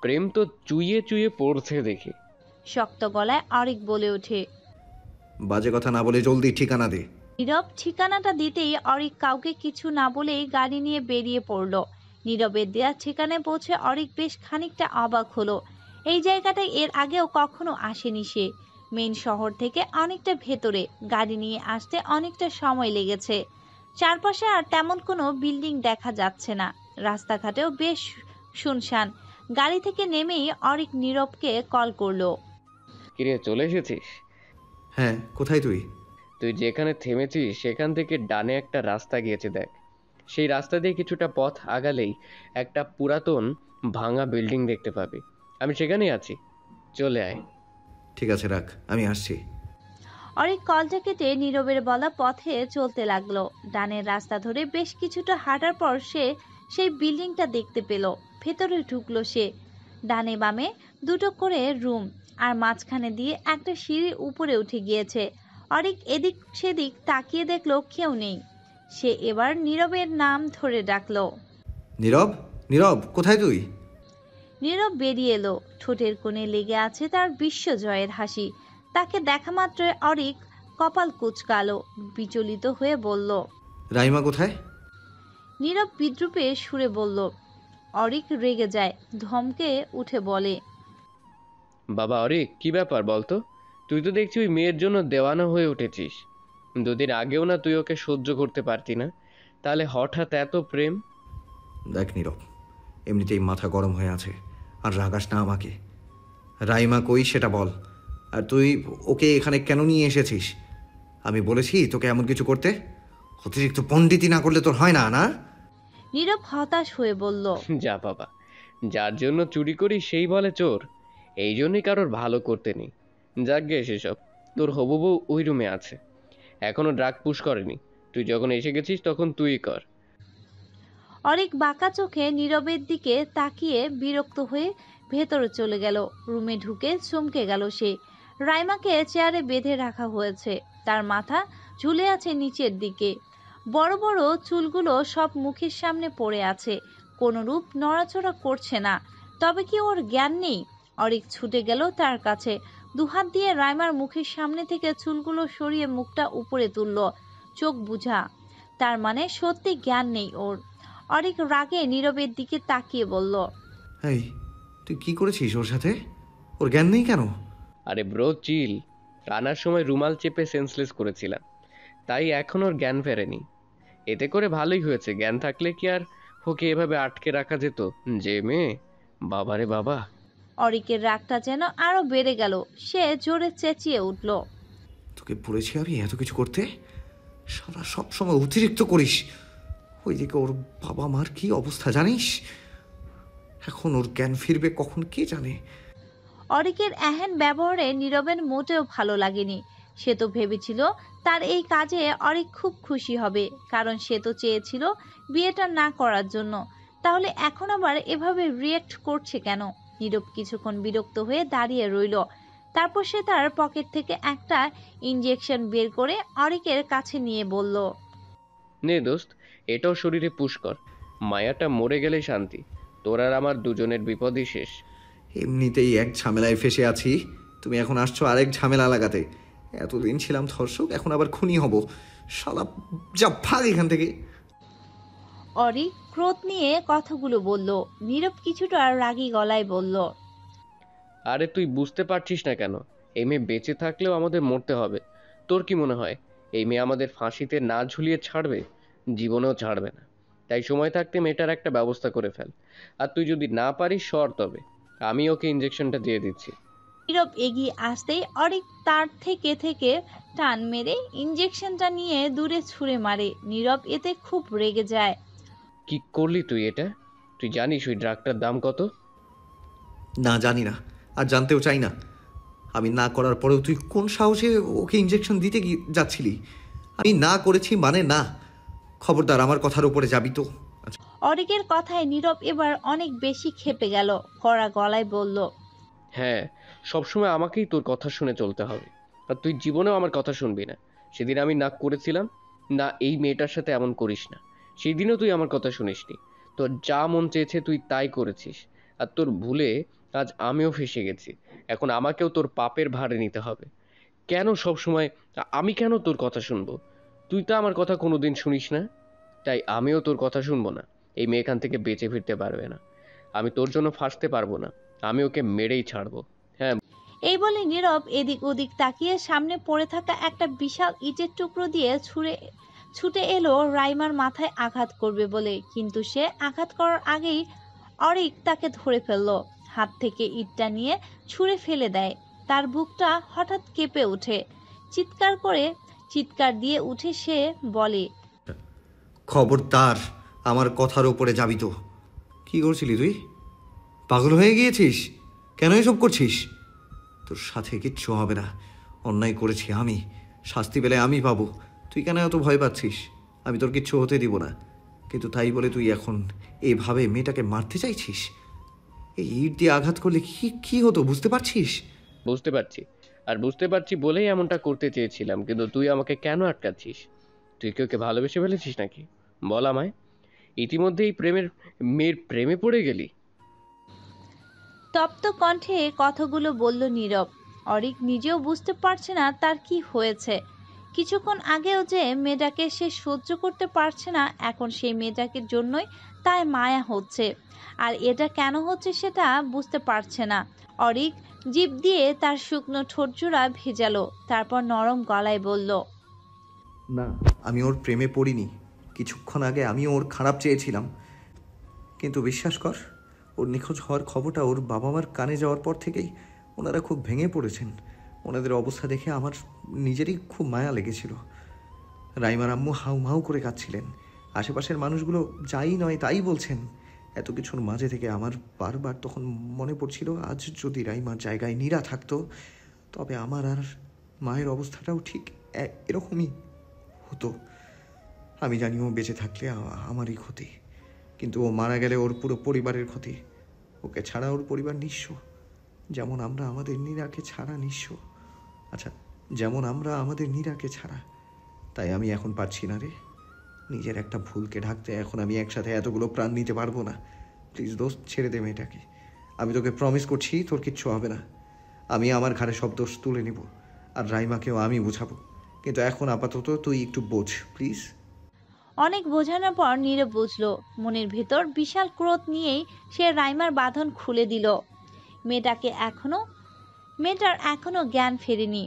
প্রেম তো চুইয়ে চুইয়ে পড়ছে দেখি। শক্ত গলায় অরিক বলে ওঠে, বাজে কথা না বলে জলদি ঠিকানা দে। নীরব ঠিকানাটা দিতেই অরিক কাউকে কিছু না বলেই গাড়ি নিয়ে বেরিয়ে পড়ল। নীরবের দেয়া ঠিকানায় পৌঁছে অরিক বেশ খানিকটা অবাক হলো। এই জায়গাটায় এর আগেও কখনো আসেনি সে। মেইন শহর থেকে অনেকটা ভেতরে, গাড়ি নিয়ে আসতে অনেকটা সময় লেগেছে। চারপাশে আর তেমন কোনো বিল্ডিং দেখা যাচ্ছে না, রাস্তাঘাটেও বেশ শুনশান। গাড়ি থেকে নেমেই অরিক নীরবকে কল করলো। কিরে, চলে এসেছিস? হ্যাঁ, কোথায় তুই? তুই যেখানে থেমেছিস সেখান থেকে ডানে একটা রাস্তা গিয়েছে দেখ। সেই রাস্তা দিয়ে কিছুটা পথ আগালেই একটা পুরাতন ভাঙা বিল্ডিং দেখতে পাবি। আমি সেখানেই আছি, চলে আয়। ঠিক আছে, রাখ, আমি আসছি। অরিক কলটা কেটে নীরবের বলা পথে চলতে লাগলো। ডানের রাস্তা ধরে বেশ কিছুটা হাঁটার পর সে সেই বিল্ডিংটা দেখতে পেল। ভেতরে ঢুকলো সে। ডানে বামে দুটো করে রুম, আর মাঝখানে দিয়ে একটা সিঁড়ি উপরে উঠে গিয়েছে। অরিক এদিক সেদিক তাকিয়ে দেখলো কেউ নেই। সে এবার নীরবের নাম ধরে ডাকলো, নীরব, নীরব, কোথায় তুই? নীরব বেরিয়ে এলো। ঠোঁটের কোণে লেগে আছে তার বিশ্বজয়ের হাসি। তাকে দেখা মাত্রই অরিক কপাল কুঁচকালো, বিচলিত হয়ে বলল, রাইমা কোথায়? নীরব বিদ্রুপে সুরে বলল। অরিক রেগে যায়, ধমকে উঠে বলে, বাবা অরিক, কি ব্যাপার বলতো? তুই তো দেখছি ওই মেয়ের জন্য দেওয়ানা হয়ে উঠেছিস। দুদিন আগেও না তুই ওকে সহ্য করতে পারতি না, তাহলে হঠাৎ এত প্রেম? দেখ নীরব, এমনিতেই মাথা গরম হয়ে আছে, আর রাগাস না আমাকে। রাইমা কই সেটা বল। আর তুই ওকে এখানে কেন নিয়ে এসেছিস? আমি বলেছি তোকে এমন কিছু করতে? অতিরিক্ত পণ্ডিতি না করলে তোর হয় না, না? নীরব হতাশ হয়ে বলল, যা বাবা, যার জন্য চুরি করি সেই বলে চোর। এই জন্যই কারোর ভালো করতে নেই। যাক গে সেসব, তোর হবু বউ ওই রুমে আছে, এখনো ড্রাগ পুশ করেনি। তুই যখন এসে গেছিস তখন তুই কর। অরিক বাঁকা চোখে নীরবের দিকে তাকিয়ে বিরক্ত হয়ে ভেতরে চলে গেল। রুমে ঢুকে চমকে গেল সে। রাইমাকে চেয়ারে বেঁধে রাখা হয়েছে, তার মাথা ঝুলে আছে নিচের দিকে, বড় বড় চুলগুলো সব মুখের সামনে পড়ে আছে, কোনরূপ নড়াচড়া করছে না। তবে কি ওর জ্ঞান নেই? অরিক ছুটে গেল তার কাছে, দুহাত দিয়ে রাইমার মুখের সামনে থেকে চুলগুলো সরিয়ে মুখটা উপরে তুলল। চোখ বুঝা, তার মানে সত্যি জ্ঞান নেই ওর। অরিক রাগে নীরবের দিকে তাকিয়ে বলল, এই তুই কি করেছিস ওর সাথে? ওর জ্ঞান নেই কেন? আরে ব্রো চিল, আনার সময় রুমাল চেপে সেন্সলেস করেছিলাম, তাই এখন ওর জ্ঞান ফেরেনি। এতে করে ভালোই হয়েছে, জ্ঞান থাকলে কি আর ওকে এভাবে আটকে রাখা যেত? যে মেয়ে, বাবারে বাবা। অরিকের রাগটা যেন আরো বেড়ে গেল, সে জোরে চেঁচিয়ে উঠল, তোকে বলেছি আমি এত কিছু করতে? সারা সব সময় অতিরিক্ত করিস। ওইদিকে ওর বাবা মার কি অবস্থা জানিস? এখন ওর জ্ঞান ফিরবে কখন কে জানে। অরিকের এহেন ব্যবহারে নীরবের মোটেও ভালো লাগেনি। সে তো ভেবেছিল তার এই কাজে অরিক খুব খুশি হবে, কারণ সে তো চেয়েছিল বিয়েটা না করার জন্য। তাহলে এখন আবার এভাবে রিয়েক্ট করছে কেন? নীরব কিছুক্ষণ বিরক্ত হয়ে দাঁড়িয়ে রইল। তারপর সে তার পকেট থেকে একটা ইনজেকশন বের করে অরিকের কাছে নিয়ে বলল, নে দোস্ত, এটাও শরীরে পুশ কর। মায়াটা মরে গেলেই শান্তি, তোর আর আমার দুজনের বিপদই শেষ। এমনিতেই এক ঝামেলায় ফেসে আছি, তুমি এখন আসছো আরেক ঝামেলা লাগাতে। এতদিন ছিলাম ধর্ষক, এখন আবার খুনি হব। শালা, যা ভাগ এখান থেকে। অরিক ক্রোধ নিয়ে কথাগুলো বলল। নীরব কিছুটা রাগী গলায় বলল, আরে তুই বুঝতে পারছিস না কেন? এই মেয়ে বেঁচে থাকলেও আমাদের মরতে হবে। তোর কি মনে হয় এই মেয়ে আমাদের ফাঁসিতে না ঝুলিয়ে ছাড়বে? জীবনেও ছাড়বে না। তাই সময় থাকতে মেয়েটার একটা ব্যবস্থা করে ফেল। আর তুই যদি না পারিস সর, তবে আমি ওকে ইঞ্জেকশনটা দিয়ে দিচ্ছি। নীরব এগিয়ে আসতেই অরিক তার থেকে থেকে টান মেরে ইঞ্জেকশনটা নিয়ে দূরে ছুঁড়ে মারে। নীরব এতে খুব রেগে যায়। কি করলি তুই এটা? তুই জানিস ওই ড্রাগটার দাম কত? না, জানি না, আর জানতেও চাই না। আমি না করার পরেও তুই কোন সাহসে ওকে ইঞ্জেকশন দিতে যাচ্ছিলি? আমি না করেছি মানে না। খবরদার আমার কথার উপরে যাবি তো। অরিকের কথায় নীরব এবার অনেক বেশি ক্ষেপে গেল, কড়া গলায় বলল, হ্যাঁ, সবসময় আমাকেই তোর কথা শুনে চলতে হবে, আর তুই জীবনেও আমার কথা শুনবি না। সেদিন আমি না করেছিলাম না এই মেয়েটার সাথে এমন করিস না, সেই দিনও তুই আমার কথা শুনিসনি। তোর যা মন চেয়েছে তুই তাই করেছিস, আর তোর ভুলে আজ আমিও ফেসে গেছি। এখন আমাকেও তোর পাপের ভারে নিতে হবে। কেন সবসময় আমি কেন তোর কথা শুনবো? তুই তো আমার কথা কোনোদিন শুনিস না, তাই আমিও তোর কথা শুনবো না। এই মেয়ে এখান থেকে বেঁচে ফিরতে পারবে না, আমি তোর জন্য ফাঁসতে পারবো না, আমি ওকে মেরেই ছাড়বো। হ্যাঁ। এই বলে নীরব এদিক ওদিক তাকিয়ে সামনে পড়ে থাকা একটা বিশাল ইটের টুকরো দিয়ে ছুটে এলো রাইমার মাথায় আঘাত করবে বলে, কিন্তু সে আঘাত করার আগেই অরিক তাকে ধরে ফেলল। হাত থেকে ইটটা নিয়ে ছুঁড়ে ফেলে দেয়। তার বুকটা হঠাৎ কেঁপে ওঠে। চিৎকার দিয়ে উঠে সে বলে, খবরদার আমার কথার উপরে যাবি তো। কি করছিলি তুই? পাগল হয়ে গিয়েছিস? কেন এসব করছিস? তোর সাথে কিচ্ছু হবে না। অন্যায় করেছি আমি, শাস্তি পেলে আমি পাবো। তুই কেন এত ভয় পাচ্ছিস? আমি তোর কিচ্ছু হতে দিব না। কিন্তু তাই বলে তুই এখন এইভাবে মেয়েটাকে মারতে চাইছিস? এই ইট দিয়ে আঘাত করলে কি কি হতো বুঝতে পারছিস? বুঝতে পারছি, আর বুঝতে পারছি বলেই এমনটা করতে চেয়েছিলাম, কিন্তু তুই আমাকে কেন আটকাচ্ছিস? তুই কি ওকে ভালোবেসে ফেলেছিস নাকি? বল আমায়। ইতিমধ্যে এই মেয়ের প্রেমে পড়ে গেলি? তপ্ত কণ্ঠে কথাগুলো বলল নীরব। অরিক নিজেও বুঝতে পারছে না তার কি হয়েছে। কিছুক্ষণ আগেও যে মেয়েটাকে সে সহ্য করতে পারছে না, এখন সেই মেয়েটাকে জন্যই তার মায়া হচ্ছে। আর এটা কেন হচ্ছে সেটা বুঝতে পারছে না। অরিক জিভ দিয়ে তার শুকনো ঠোঁটজোড়া ভেজালো, তারপর নরম গলায় বলল, না, আমি ওর প্রেমে পড়িনি। কিছুক্ষণ আগে আমি ওর খারাপ চেয়েছিলাম, কিন্তু বিশ্বাস কর, ওর নিখোঁজ হওয়ার খবরটা ওর বাবা মার কানে যাওয়ার পর থেকেই ওনারা খুব ভেঙে পড়েছেন। ওনাদের অবস্থা দেখে আমার নিজেরই খুব মায়া লেগেছিল। রাইমার আম্মু হাউ মাউ করে কাঁদছিলেন, আশেপাশের মানুষগুলো যাই নয় তাই বলছেন। এত কিছুর মাঝে থেকে আমার বারবার তখন মনে পড়ছিল, আজ যদি রাইমার জায়গায় নীরা থাকতো, তবে আমার আর মায়ের অবস্থাটাও ঠিক এরকমই হতো। আমি জানি ও বেঁচে থাকলে আমারই ক্ষতি, কিন্তু ও মারা গেলে ওর পুরো পরিবারের ক্ষতি। ওকে ছাড়া ওর পরিবার নিঃস্ব, যেমন আমরা আমাদের নীরাকে ছাড়া নিঃস্ব। আচ্ছা, যেমন আমরা আমাদের নীরাকে ছাড়া। তাই আমি এখন পারছি না রে, নিজের একটা ভুলকে ঢাকতে। এখন আমি একসাথে এতগুলো প্রাণ নিতে পারবো না। প্লিজ দোস্ত, ছেড়ে দে মেয়েটাকে। আমি তোকে প্রমিস করছি তোর কিচ্ছু হবে না। আমি আমার ঘাড়ে সব দোষ তুলে নিব, আর রাইমাকেও আমি বোঝাবো। কিন্তু এখন আপাতত তুই একটু বোঝ প্লিজ। অনেক বোঝানোর পর নীরব বুঝল। মনের ভেতর বিশাল ক্রোধ নিয়েই সে রাইমার বাঁধন খুলে দিল। মেয়েটার এখনো জ্ঞান ফেরেনি।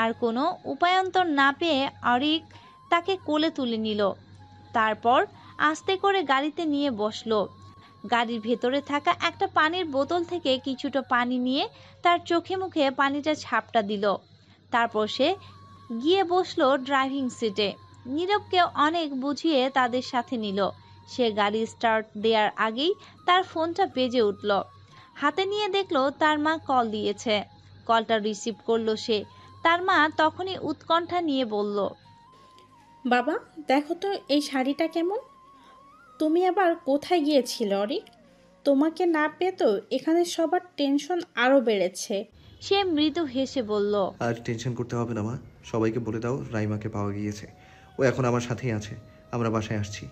আর কোনো উপায়ন্তর না পেয়ে অরিক তাকে কোলে তুলে নিল। তারপর আস্তে করে গাড়িতে নিয়ে বসলো। গাড়ির ভেতরে থাকা একটা পানির বোতল থেকে কিছুটা পানি নিয়ে তার চোখে মুখে পানিটা ঝাপটা দিল। তারপর সে গিয়ে বসলো ড্রাইভিং সিটে। নীরবকে অনেক বুঝিয়ে তাদের সাথে নিল। সে গাড়ি স্টার্ট দেওয়ার আগেই তার ফোনটা বেজে উঠল। হাতে নিয়ে দেখলো তার মা কল দিয়েছে। কলটা রিসিভ করলো সে। তার মা তখনই উৎকণ্ঠা নিয়ে বলল, বাবা দেখো তো এই শাড়িটা কেমন? তুমি আবার কোথায় গিয়েছিলে অরিক? তোমাকে না পেয়ে তো এখানে সবার টেনশন আরও বেড়েছে। সে মৃদু হেসে বলল, আর টেনশন করতে হবে না মা, সবাইকে বলে দাও রাইমাকে পাওয়া গিয়েছে। ও এখন আমার সাথেই আছে, আমরা বাসায় আসছি।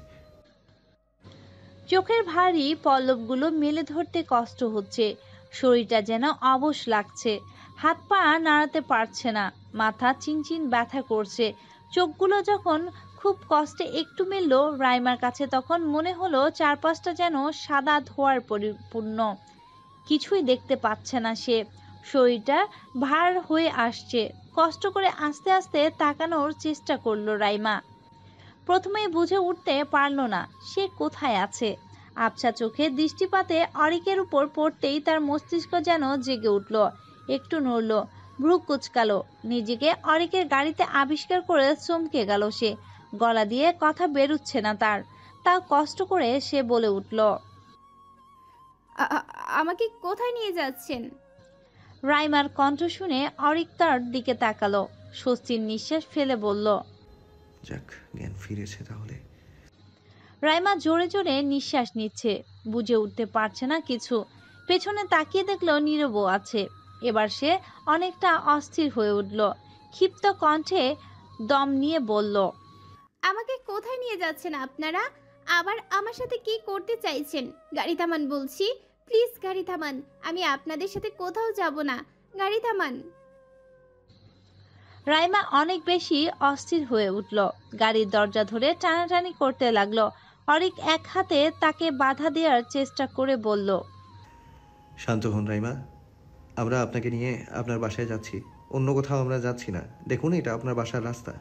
চোখের ভারী পল্লবগুলো মেলে ধরতে কষ্ট হচ্ছে। শরীরটা যেন অবশ লাগছে। হাত পা নাড়াতে পারছে না। মাথা চিনচিন ব্যথা করছে। চোখগুলো যখন খুব কষ্টে একটু মেলল রাইমার কাছে, তখন মনে হলো চারপাশটা যেন সাদা ধোঁয়ার পরিপূর্ণ। কিছুই দেখতে পাচ্ছে না সে। শরীরটা ভার হয়ে আসছে। কষ্ট করে আস্তে আস্তে তাকানোর চেষ্টা করলো রাইমা। প্রথমেই বুঝে উঠতে পারল না সে কোথায় আছে। আবছা চোখে দৃষ্টিপাতে অরিকের উপর পড়তেই তার মস্তিষ্ক যেন জেগে উঠল। একটু নড়ল, ভ্রু কুচকালো। নিজেকে অরিকের গাড়িতে আবিষ্কার করে চমকে গেল সে। গলা দিয়ে কথা বেরুচ্ছে না তাও কষ্ট করে সে বলে উঠল, আমাকে কোথায় নিয়ে যাচ্ছেন? রাইমার কণ্ঠ শুনে অরিক তার দিকে তাকালো। স্বস্তির নিঃশ্বাস ফেলে বলল, যাক, জ্ঞান ফিরেছে তাহলে। রাইমা জোরে জোরে নিঃশ্বাস নিচ্ছে। বুঝে উঠতে পারছে না কিছু। পেছনে তাকিয়ে দেখলো নীরবও আছে। এবার সে অনেকটা অস্থির হয়ে উঠল। ক্ষিপ্ত কণ্ঠে দম নিয়ে বলল, আমাকে কোথায় নিয়ে যাচ্ছেন আপনারা? আবার আমার সাথে কি করতে চাইছেন? গাড়ি থামান বলছি, প্লিজ গাড়ি থামান। আমি আপনাদের সাথে কোথাও যাব না, গাড়ি থামান। রাইমা অনেক বেশি অস্থির হয়ে উঠল। গাড়ির দরজা ধরে টানাটানি করতে লাগলো। অরিক এক হাতে তাকে বাধা দেওয়ার চেষ্টা করে বলল, শান্ত হন রাইমা, আমরা আপনাকে নিয়ে আপনার বাসায় যাচ্ছি, অন্য কোথাও আমরা যাচ্ছি না। দেখুন, এটা আপনার বাসার রাস্তা।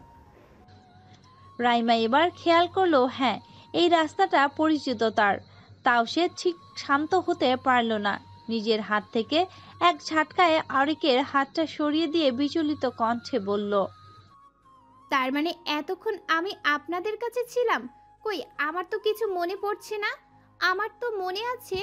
রাইমা এবার খেয়াল করলো, হ্যাঁ, এই রাস্তাটা পরিচিত তাও সে ঠিক শান্ত হতে পারল না। নিজের হাত থেকে এক ঝাটকায় অরিকের হাতটা সরিয়ে দিয়ে বিচলিত কণ্ঠে বলল, তার মানে এতক্ষণ আমি আপনাদের কাছে ছিলাম? কই, আমার তো কিছু মনে পড়ছে না। আমার তো মনে আছে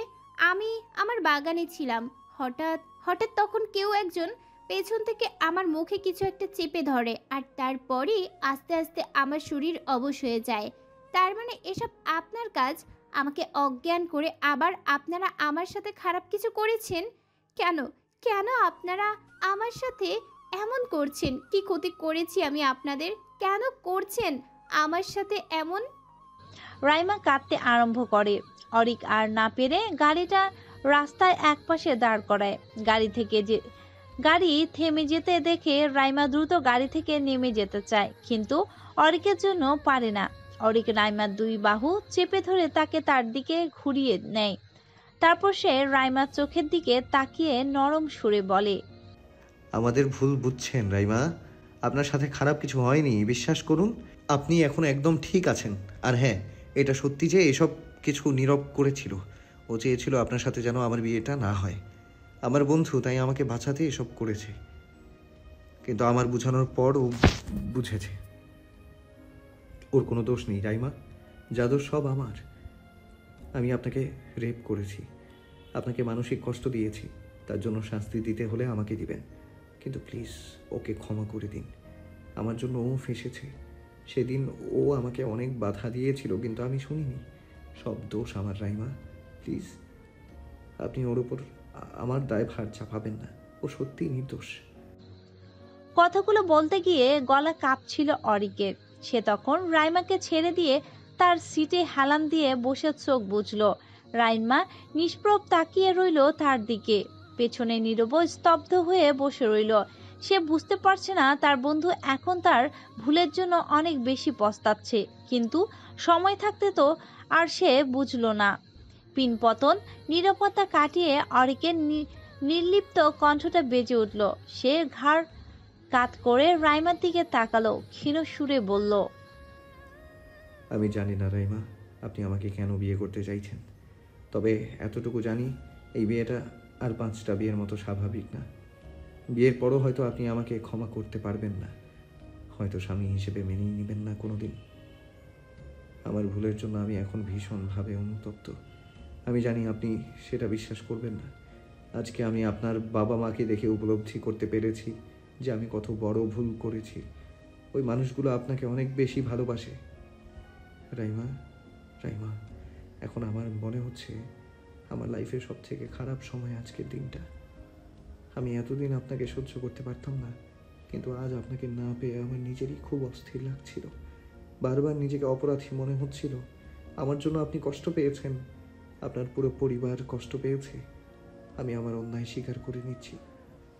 আমি আমার বাগানে ছিলাম। হঠাৎ হঠাৎ তখন কেউ একজন পেছন থেকে আমার মুখে কিছু একটা চেপে ধরে, আর তারপরই আস্তে আস্তে আমার শরীর অবশ হয়ে যায়। তার মানে এসব আপনার কাজ। আমাকে অজ্ঞান করে আবার আপনারা আমার সাথে খারাপ কিছু করেছেন। কেন কেন আপনারা আমার সাথে এমন করছেন? কি ক্ষতি করেছি আমি আপনাদের? কেন করছেন আমার সাথে এমন? রাইমা কাঁদতে আরম্ভ করে। অরিক আর না পেরে গাড়িটা রাস্তায় একপাশে দাঁড় করায়। গাড়ি থেমে যেতে দেখে রাইমা দ্রুত গাড়ি থেকে নেমে যেতে চায়, কিন্তু অরিকের জন্য পারে না। অরিক রাইমার দুই বাহু চেপে ধরে তাকে তার দিকে ঘুরিয়ে নেয়। তারপর সে রাইমার চোখের দিকে তাকিয়ে নরম সুরে বলে, আমাদের ভুল বুঝছেন রাইমা, আপনার সাথে খারাপ কিছু হয়নি, বিশ্বাস করুন। আপনি এখন একদম ঠিক আছেন। আর হ্যাঁ, এটা সত্যি যে এসব কিছু নীরব করেছিল। ও চেয়েছিল আপনার সাথে যেন আমার বিয়েটা না হয়। আমার বন্ধু, তাই আমাকে বাঁচাতে এসব করেছে। কিন্তু আমার বোঝানোর পর ও বুঝেছে ওর কোনো দোষ নেই রাইমা, যা দোষ সব আমার। আমি আপনাকে রেপ করেছি, আপনাকে মানসিক কষ্ট দিয়েছি, তার জন্য শাস্তি দিতে হলে আমাকে দিবেন। কিন্তু প্লিজ ওকে ক্ষমা করে দিন। আমার জন্য ও ফেঁসেছে। সেদিন ও আমাকে অনেক বাধা দিয়েছিল, কিন্তু আমি শুনিনি। সব দোষ আমার রাইমা, প্লিজ আপনি ওর উপর আমার দায়ভার চাপাবেন না। ও সত্যিই নির্দোষ। কথাগুলো বলতে গিয়ে গলা কাঁপছিল অরিকের। সে তখন রাইমাকে ছেড়ে দিয়ে তার সিটে হেলান দিয়ে বসে চোখ বুঝল। রাইমা নিষ্প্রভ তাকিয়ে রইল তার দিকে। পেছনে নীরব স্তব্ধ হয়ে বসে রইল। সে বুঝতে পারছে না তার বন্ধু এখন তার ভুলের জন্য অনেক বেশি পস্তাচ্ছে, কিন্তু সময় থাকতে তো আর সে বুঝল না। পিনপতন নীরবতা কাটিয়ে অরিকের নির্লিপ্ত কণ্ঠটা বেজে উঠল। সে ঘাড় কাত করে রাইমার দিকে তাকালো, ক্ষীণ সুরে বলল, আমি জানি না রাইমা আপনি আমাকে কেন বিয়ে করতে চাইছেন, তবে এতটুকু জানি এই বিয়েটা আর 5টা বিয়ের মতো স্বাভাবিক না। বিয়ের পরও হয়তো আপনি আমাকে ক্ষমা করতে পারবেন না, হয়তো স্বামী হিসেবে মেনেই নেবেন না কোনোদিন। আমার ভুলের জন্য আমি এখন ভীষণভাবে অনুতপ্ত। আমি জানি আপনি সেটা বিশ্বাস করবেন না। আজকে আমি আপনার বাবা মাকে দেখে উপলব্ধি করতে পেরেছি যে আমি কত বড় ভুল করেছি। ওই মানুষগুলো আপনাকে অনেক বেশি ভালোবাসে রাইমা। রাইমা, এখন আমার মনে হচ্ছে আমার লাইফের সবথেকে খারাপ সময় আজকের দিনটা। আমি এতদিন আপনাকে সহ্য করতে পারতাম না, কিন্তু আজ আপনাকে না পেয়ে আমার নিজেরই খুব অস্থির লাগছিল। বারবার নিজেকে অপরাধী মনে হচ্ছিল। আমার জন্য আপনি কষ্ট পেয়েছেন, আপনার পুরো পরিবার কষ্ট পেয়েছে। আমি আমার অন্যায় স্বীকার করে নিচ্ছি।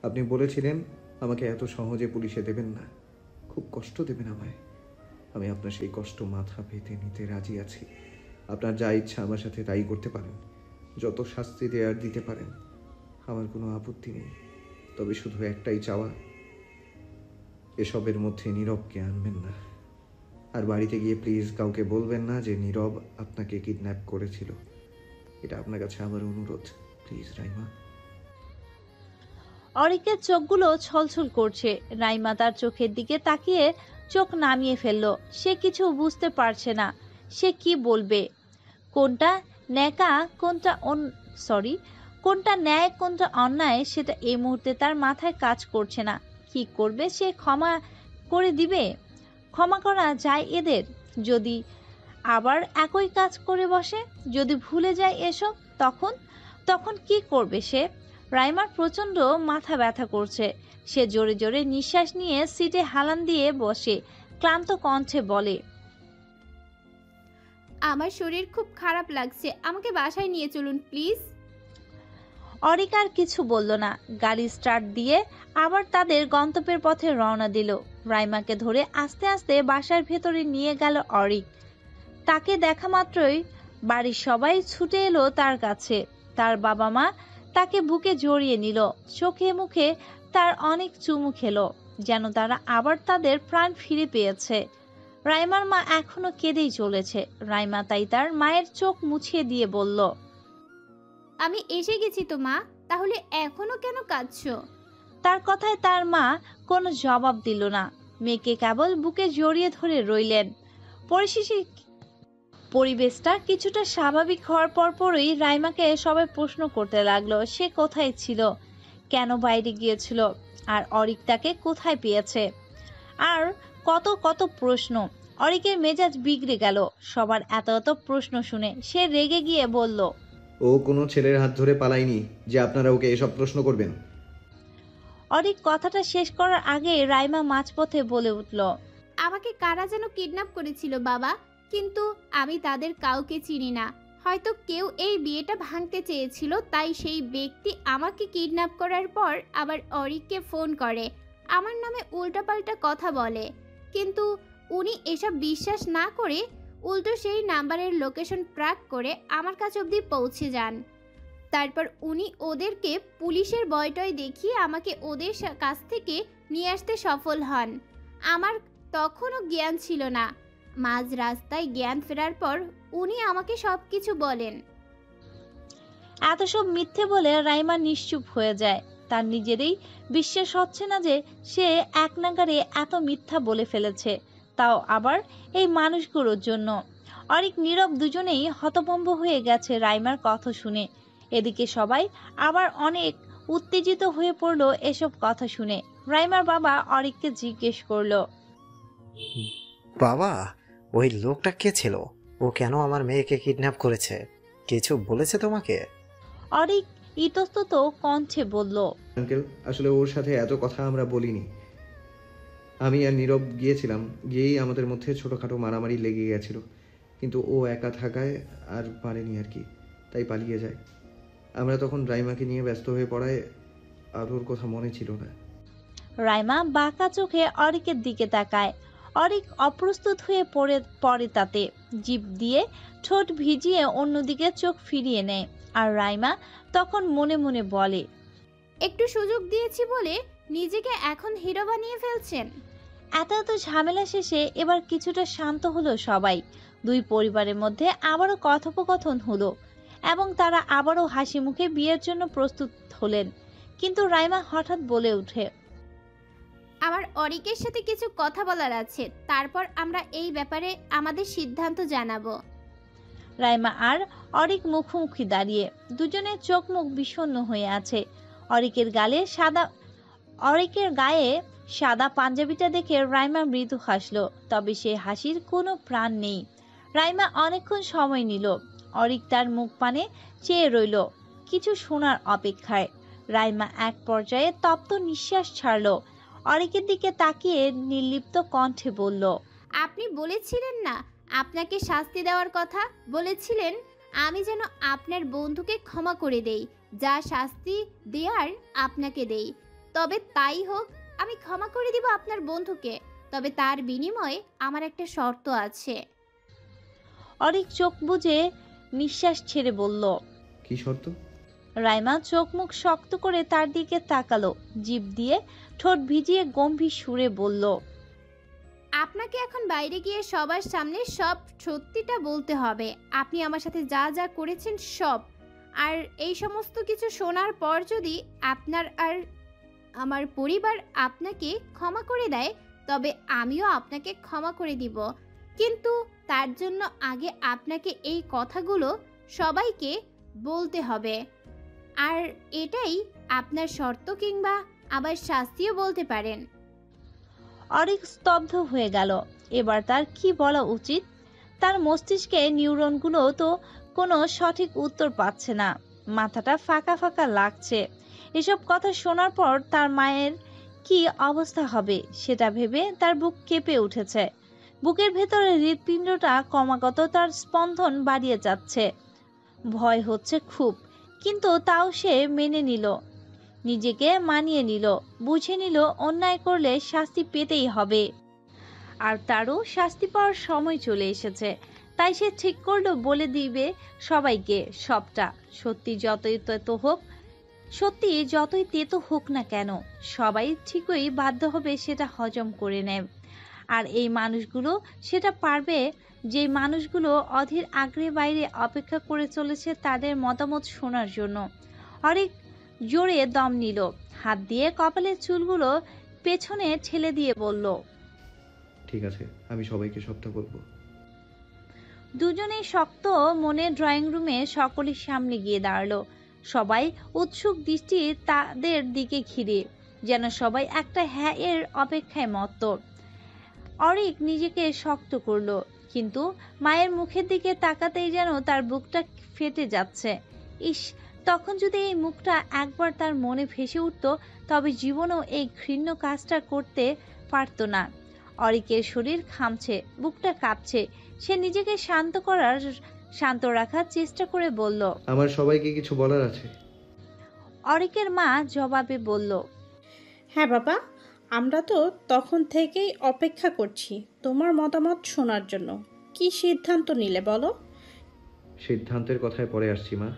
আপনি বলেছিলেন আমাকে এত সহজে পুলিশে দেবেন না, খুব কষ্ট দেবেন আমায়। আমি আপনার সেই কষ্ট মাথা পেতে নিতে রাজি আছি। আপনার যা ইচ্ছা আমার সাথে তাই করতে পারেন, যত শাস্তি দেওয়ার দিতে পারেন, আমার কোনো আপত্তি নেই। তবে শুধু একটাই চাওয়া, এসবের মধ্যে নীরবকে আনবেন না। আর বাড়িতে গিয়ে প্লিজ কাউকে বলবেন না যে নীরব আপনাকে কিডন্যাপ করেছিল। এটা আপনার কাছে আমার অনুরোধ, প্লিজ রাইমা। অরিকের চোখগুলো ছলছল করছে। রাইমা তার চোখের দিকে তাকিয়ে চোখ নামিয়ে ফেলল। সে কিছু বুঝতে পারছে না সে কি বলবে। কোনটা ন্যায় কোনটা অন্যায় সেটা এই মুহূর্তে তার মাথায় কাজ করছে না। কি করবে সে? ক্ষমা করে দিবে? ক্ষমা করা যায় এদের? যদি আবার একই কাজ করে বসে, যদি ভুলে যায় এসব, তখন কি করবে সে? রাইমার প্রচন্ড মাথা ব্যথা করছে। সে জোরে জোরে নিঃশ্বাস নিয়ে সিটে হেলান দিয়ে বসে ক্লান্ত কণ্ঠে বলে, আমার শরীর খুব খারাপ লাগছে, আমাকে বাসায় নিয়ে চলুন প্লিজ। অরিক আর কিছু বলল না। গাড়ি স্টার্ট দিয়ে আবার তাদের গন্তব্যের পথে রওনা দিল। রাইমাকে ধরে আস্তে আস্তে বাসার ভেতরে নিয়ে গেল অরিক। তাকে দেখা মাত্রই বাড়ির সবাই ছুটে এলো তার কাছে। তার বাবা মা তাকে বুকে জড়িয়ে নিল, চোখে মুখে তার অনেক চুমু খেলো, যেন তারা আবার তাদের প্রাণ ফিরে পেয়েছে। রাইমার মা এখনো কেঁদেই চলেছে। রাইমা তাই তার মায়ের চোখ মুছিয়ে দিয়ে বলল, আমি এসে গেছি তো মা, তাহলে এখনো কেন কাঁদছো? তার কথায় তার মা কোনো জবাব দিল না। মেয়েকে কেবল বুকে জড়িয়ে ধরে রইলেন। পরিশেষে পরিবেশটা কিছুটা স্বাভাবিক হওয়ার পরপরই রাইমাকে সবাই প্রশ্ন করতে লাগলো সে কোথায় ছিল, কেন বাইরে গিয়েছিল, আর অরিক তাকে কোথায় পেয়েছে, আর কত কত প্রশ্ন। অরিকের মেজাজ বিগড়ে গেল সবার এত এত প্রশ্ন শুনে। সে রেগে গিয়ে বলল, ও কোনো ছেলের হাত ধরে পালায়নি যে আপনারা ওকে এসব প্রশ্ন করবেন। অরিক কথাটা শেষ করার আগে রাইমা মাঝপথে বলে উঠল, আমাকে কারা যেন কিডন্যাপ করেছিল বাবা, কিন্তু আমি তাদের কাউকে চিনি না। হয়তো কেউ এই বিয়েটা ভাঙতে চেয়েছিল, তাই সেই ব্যক্তি আমাকে কিডন্যাপ করার পর আবার অরিককে ফোন করে, আমার নামে উল্টাপাল্টা কথা বলে। কিন্তু উনি এসব বিশ্বাস না করে উল্টো সেই নাম্বারের লোকেশন ট্র্যাক করে আমার কাছে অবধি পৌঁছে যান। তারপর উনি ওদেরকে পুলিশের ভয়টয় দেখিয়ে আমাকে ওদের কাছ থেকে নিয়ে আসতে সফল হন। আমার তখনও জ্ঞান ছিল না। মাঝ রাস্তায় জ্ঞান ফেরার পর উনি আমাকে সব কিছু বলেন। এত সব মিথ্যে বলে রাইমা নিশ্চুপ হয়ে যায়। তার নিজেরই বিশ্বাস হচ্ছে না যে সে এক নাগারে এত মিথ্যা বলে ফেলেছে, তাও আবার এই মানুষগুলোর জন্য। অরিক নীরব দুজনেই হতভম্ব হয়ে গেছে রাইমার কথা শুনে। এদিকে সবাই আবার অনেক উত্তেজিত হয়ে পড়লো এসব কথা শুনে। রাইমার বাবা অরিককে জিজ্ঞেস করলো, বাবা, ওই লোকটা কে ছিল? ও কেন আমার মেয়েকে কিডন্যাপ করেছে? কিছু বলেছে তোমাকে? অরিক ইতস্তত কণ্ঠে বলল, আঙ্কেল, আসলে ওর সাথে এত কথা আমরা বলিনি। আমি আর নীরব গিয়েছিলাম, গিয়েই আমাদের মধ্যে ছোটোখাটো মারামারি লেগে গেছিল, কিন্তু ও একা থাকায় আর পারেনি আর কি, তাই পালিয়ে যায়। আমরা তখন রাইমাকে নিয়ে ব্যস্ত হয়ে পড়ায় আর ওর কথা মনে ছিল না। রাইমা বাঁকা চোখে অরিকের দিকে তাকায়। অরিক অপ্রস্তুত হয়ে পড়ে তাতে, জিভ দিয়ে ঠোঁট ভিজিয়ে অন্যদিকে চোখ ফিরিয়ে নেয়। আর রাইমা তখন মনে মনে বলে, একটু সুযোগ দিয়েছি বলে নিজেকে এখন হিরো বানিয়ে ফেলছেন। এত ঝামেলা শেষে এবার কিছুটা শান্ত হলো সবাই। দুই পরিবারের মধ্যে আবারও কথোপকথন হলো এবং তারা আবারও হাসি মুখে বিয়ের জন্য প্রস্তুত হলেন। কিন্তু রাইমা হঠাৎ বলে ওঠে, আমার অরিকের সাথে কিছু কথা বলার আছে, তারপর আমরা এই ব্যাপারে আমাদের সিদ্ধান্ত জানাবো। রাইমা আর অরিক মুখোমুখি দাঁড়িয়ে, দুজনের চোখ মুখ বিষণ্ণ হয়ে আছে। অরিকের গায়ে সাদা পাঞ্জাবিটা দেখে রাইমা মৃদু হাসলো, তবে সে হাসির কোনো প্রাণ নেই। রাইমা অনেকক্ষণ সময় নিল। অরিক তার মুখ পানে চেয়ে রইল কিছু শোনার অপেক্ষায়। রাইমা এক পর্যায়ে তপ্ত নিঃশ্বাস ছাড়ল। অরিকের দিকে তাকিয়ে নির্লিপ্ত কণ্ঠে বলল, আপনি বলেছিলেন না আপনাকে শাস্তি দেওয়ার কথা? বলেছিলেন আমি যেন আপনার বন্ধুকে ক্ষমা করে দেই, যা শাস্তি দেওয়ার আপনাকে দেই। তবে তাই হোক, আমি ক্ষমা করে দিব আপনার বন্ধুকে, তবে তার বিনিময়ে আমার একটা শর্ত আছে। অরিক চোখ বুজে নিঃশ্বাস ছেড়ে বলল, কি শর্ত? রাইমা চোখ মুখ শক্ত করে তার দিকে তাকালো, জিভ দিয়ে ঠোঁট ভিজিয়ে গম্ভীর সুরে বলল, আপনাকে এখন বাইরে গিয়ে সবার সামনে সব সত্যিটা বলতে হবে। আপনি আমার সাথে যা যা করেছেন সব। আর এই সমস্ত কিছু শোনার পর যদি আপনার আর আমার পরিবার আপনাকে ক্ষমা করে দেয়, তবে আমিও আপনাকে ক্ষমা করে দিব। কিন্তু তার জন্য আগে আপনাকে এই কথাগুলো সবাইকে বলতে হবে। আর এটাই আপনার শর্ত, কিংবা আবার শাস্তিও বলতে পারেন। অরিক স্তব্ধ হয়ে গেল। এবার তার কি বলা উচিত? তার মস্তিষ্কে নিউরনগুলো তো কোনো সঠিক উত্তর পাচ্ছে না। মাথাটা ফাঁকা ফাঁকা লাগছে। এসব কথা শোনার পর তার মায়ের কি অবস্থা হবে সেটা ভেবে তার বুক কেঁপে উঠেছে। বুকের ভেতরে হৃৎপিণ্ডটা ক্রমাগত তার স্পন্দন বাড়িয়ে যাচ্ছে। ভয় হচ্ছে খুব, কিন্তু তাও সে মেনে নিল, নিজেকে মানিয়ে নিল, বুঝে নিল অন্যায় করলে শাস্তি পেতেই হবে। আর তারও শাস্তি পাওয়ার সময় চলে এসেছে। তাই সে ঠিক করলো বলে দিবে সবাইকে সবটা। সত্যি যতই তেতো হোক না কেন, সবাই ঠিকই বাধ্য হবে সেটা হজম করে নেয়। আর এই মানুষগুলো সেটা পারবে, যে মানুষগুলো অধীর আগ্রহে বাইরে অপেক্ষা করে চলেছে তাদের মতামত শোনার জন্য। অরিক জোরে দম নিল, হাত দিয়ে কপালের চুলগুলো পেছনে ঠেলে দিয়ে বলল, ঠিক আছে, আমি সবাইকে সবটা বলবো। দুজনেই শক্ত মনে ড্রয়িং রুমে সকলের সামনে গিয়ে দাঁড়ালো। সবাই উৎসুক দৃষ্টি তাদের দিকে ঘিরে, যেন সবাই একটা হ্যাঁ এর অপেক্ষায় মত্ত। অরিক নিজেকে শক্ত করলো, কিন্তু মায়ের মুখের দিকে তাকাতেই যেন তার বুকটা ফেটে যাচ্ছে। ইস, তখন যদি এই মুখটা একবার তার মনে ভেসে উঠত, তবে জীবনেও এই ঘৃণ্য কাজটা করতে পারত না। অরিকের শরীর ঘামছে, বুকটা কাঁপছে, সে নিজেকে শান্ত রাখার চেষ্টা করে বলল, আমার সবাইকে কিছু বলার আছে। অরিকের মা জবাবে বলল, হ্যাঁ বাবা, আমরা তো তখন থেকেই অপেক্ষা করছি তোমার মতামত শোনার জন্য। কি সিদ্ধান্ত নিলে বলো? সিদ্ধান্তের কথায় পরে আসছি মা।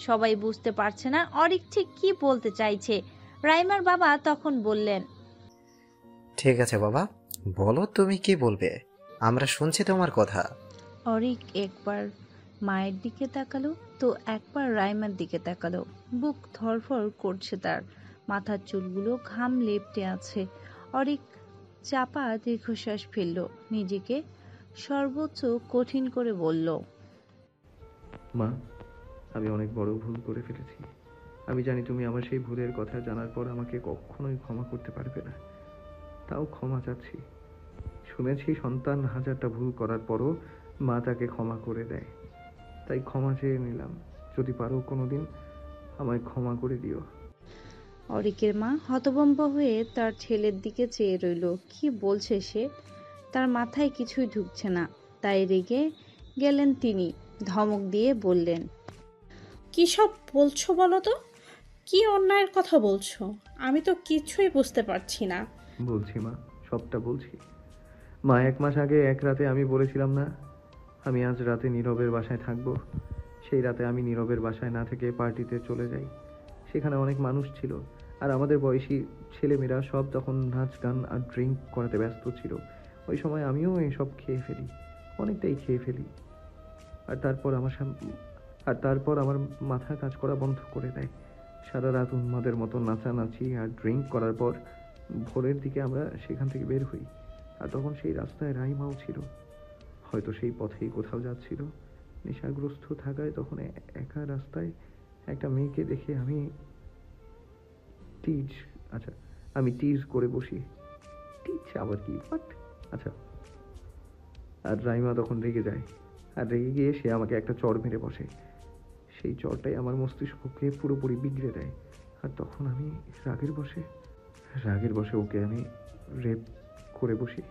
সবাই বুঝতে পারছে না অরিক ঠিক কি বলতে চাইছে। রাইমার বাবা তখন বললেন, ঠিক আছে বাবা, বলো তুমি কি বলবে, আমরা শুনছি তোমার কথা। অরিক একবার মায়ের দিকে তাকালো, তো একবার রাইমার দিকে তাকালো। বুক ধরফর করছে তার, মাথার চুলগুলো ঘাম লেপ্টে আছে। অরিক চাপা দীর্ঘশ্বাস ফেলল, নিজেকে সর্বোচ্চ কঠিন করে বলল, মা, আমি অনেক বড় ভুল করে ফেলেছি। আমি জানি তুমি আমার সেই ভুলের কথা জানার পর আমাকে কখনোই ক্ষমা করতে পারবে না, তাও ক্ষমা চাচ্ছি। শুনেছি সন্তান হাজারটা ভুল করার পরও মা তাকে ক্ষমা করে দেয়, তাই ক্ষমা চেয়ে নিলাম। যদি পারো কোনোদিন আমায় ক্ষমা করে দিও। অরিকের মা হতভম্ব হয়ে তার ছেলের দিকে চেয়ে রইল। কি বলছে সে? তার মাথায় কিছুই ঢুকছে না। তাই রেগে গেলেন তিনি, ধমক দিয়ে বললেন, কি সব বলছো বলো তো? কি অন্যায়ের কথা বলছো? আমি তো কিছুই বুঝতে পারছি না। বলছি মা, সবটা বলছি। মা, 1 মাস আগে এক রাতে আমি বলেছিলাম না আমি আজ রাতে নীরবের বাসায় থাকবো। সেই রাতে আমি নীরবের বাসায় না থেকে পার্টিতে চলে যাই। সেখানে অনেক মানুষ ছিল, আর আমাদের বয়সী ছেলেমেয়েরা সব তখন নাচ গান আর ড্রিঙ্ক করাতে ব্যস্ত ছিল। ওই সময় আমিও এসব খেয়ে ফেলি, অনেকটাই খেয়ে ফেলি। আর তারপর আমার মাথা কাজ করা বন্ধ করে দেয়। সারা রাত উন্মাদের মতো নাচানাচি আর ড্রিঙ্ক করার পর ভোরের দিকে আমরা সেখান থেকে বের হই। আর তখন সেই রাস্তায় রাইমাও ছিল, হয়তো সেই পথেই কোথাও যাচ্ছিল। নেশাগ্রস্ত থাকায় তখন একা রাস্তায় একটা মেয়েকে দেখে আমি টিজ করে বসি। টিজ আবার কি? আচ্ছা। আর রাইমা তখন রেগে যায়, আর রেগে গিয়ে সে আমাকে একটা চড় মেরে বসে। সেই চড়টাই আমার মস্তিষ্ককে পুরোপুরি বিগড়ে দেয়। আর তখন আমি রাগের বসে ওকে আমি রেপ করে বসি।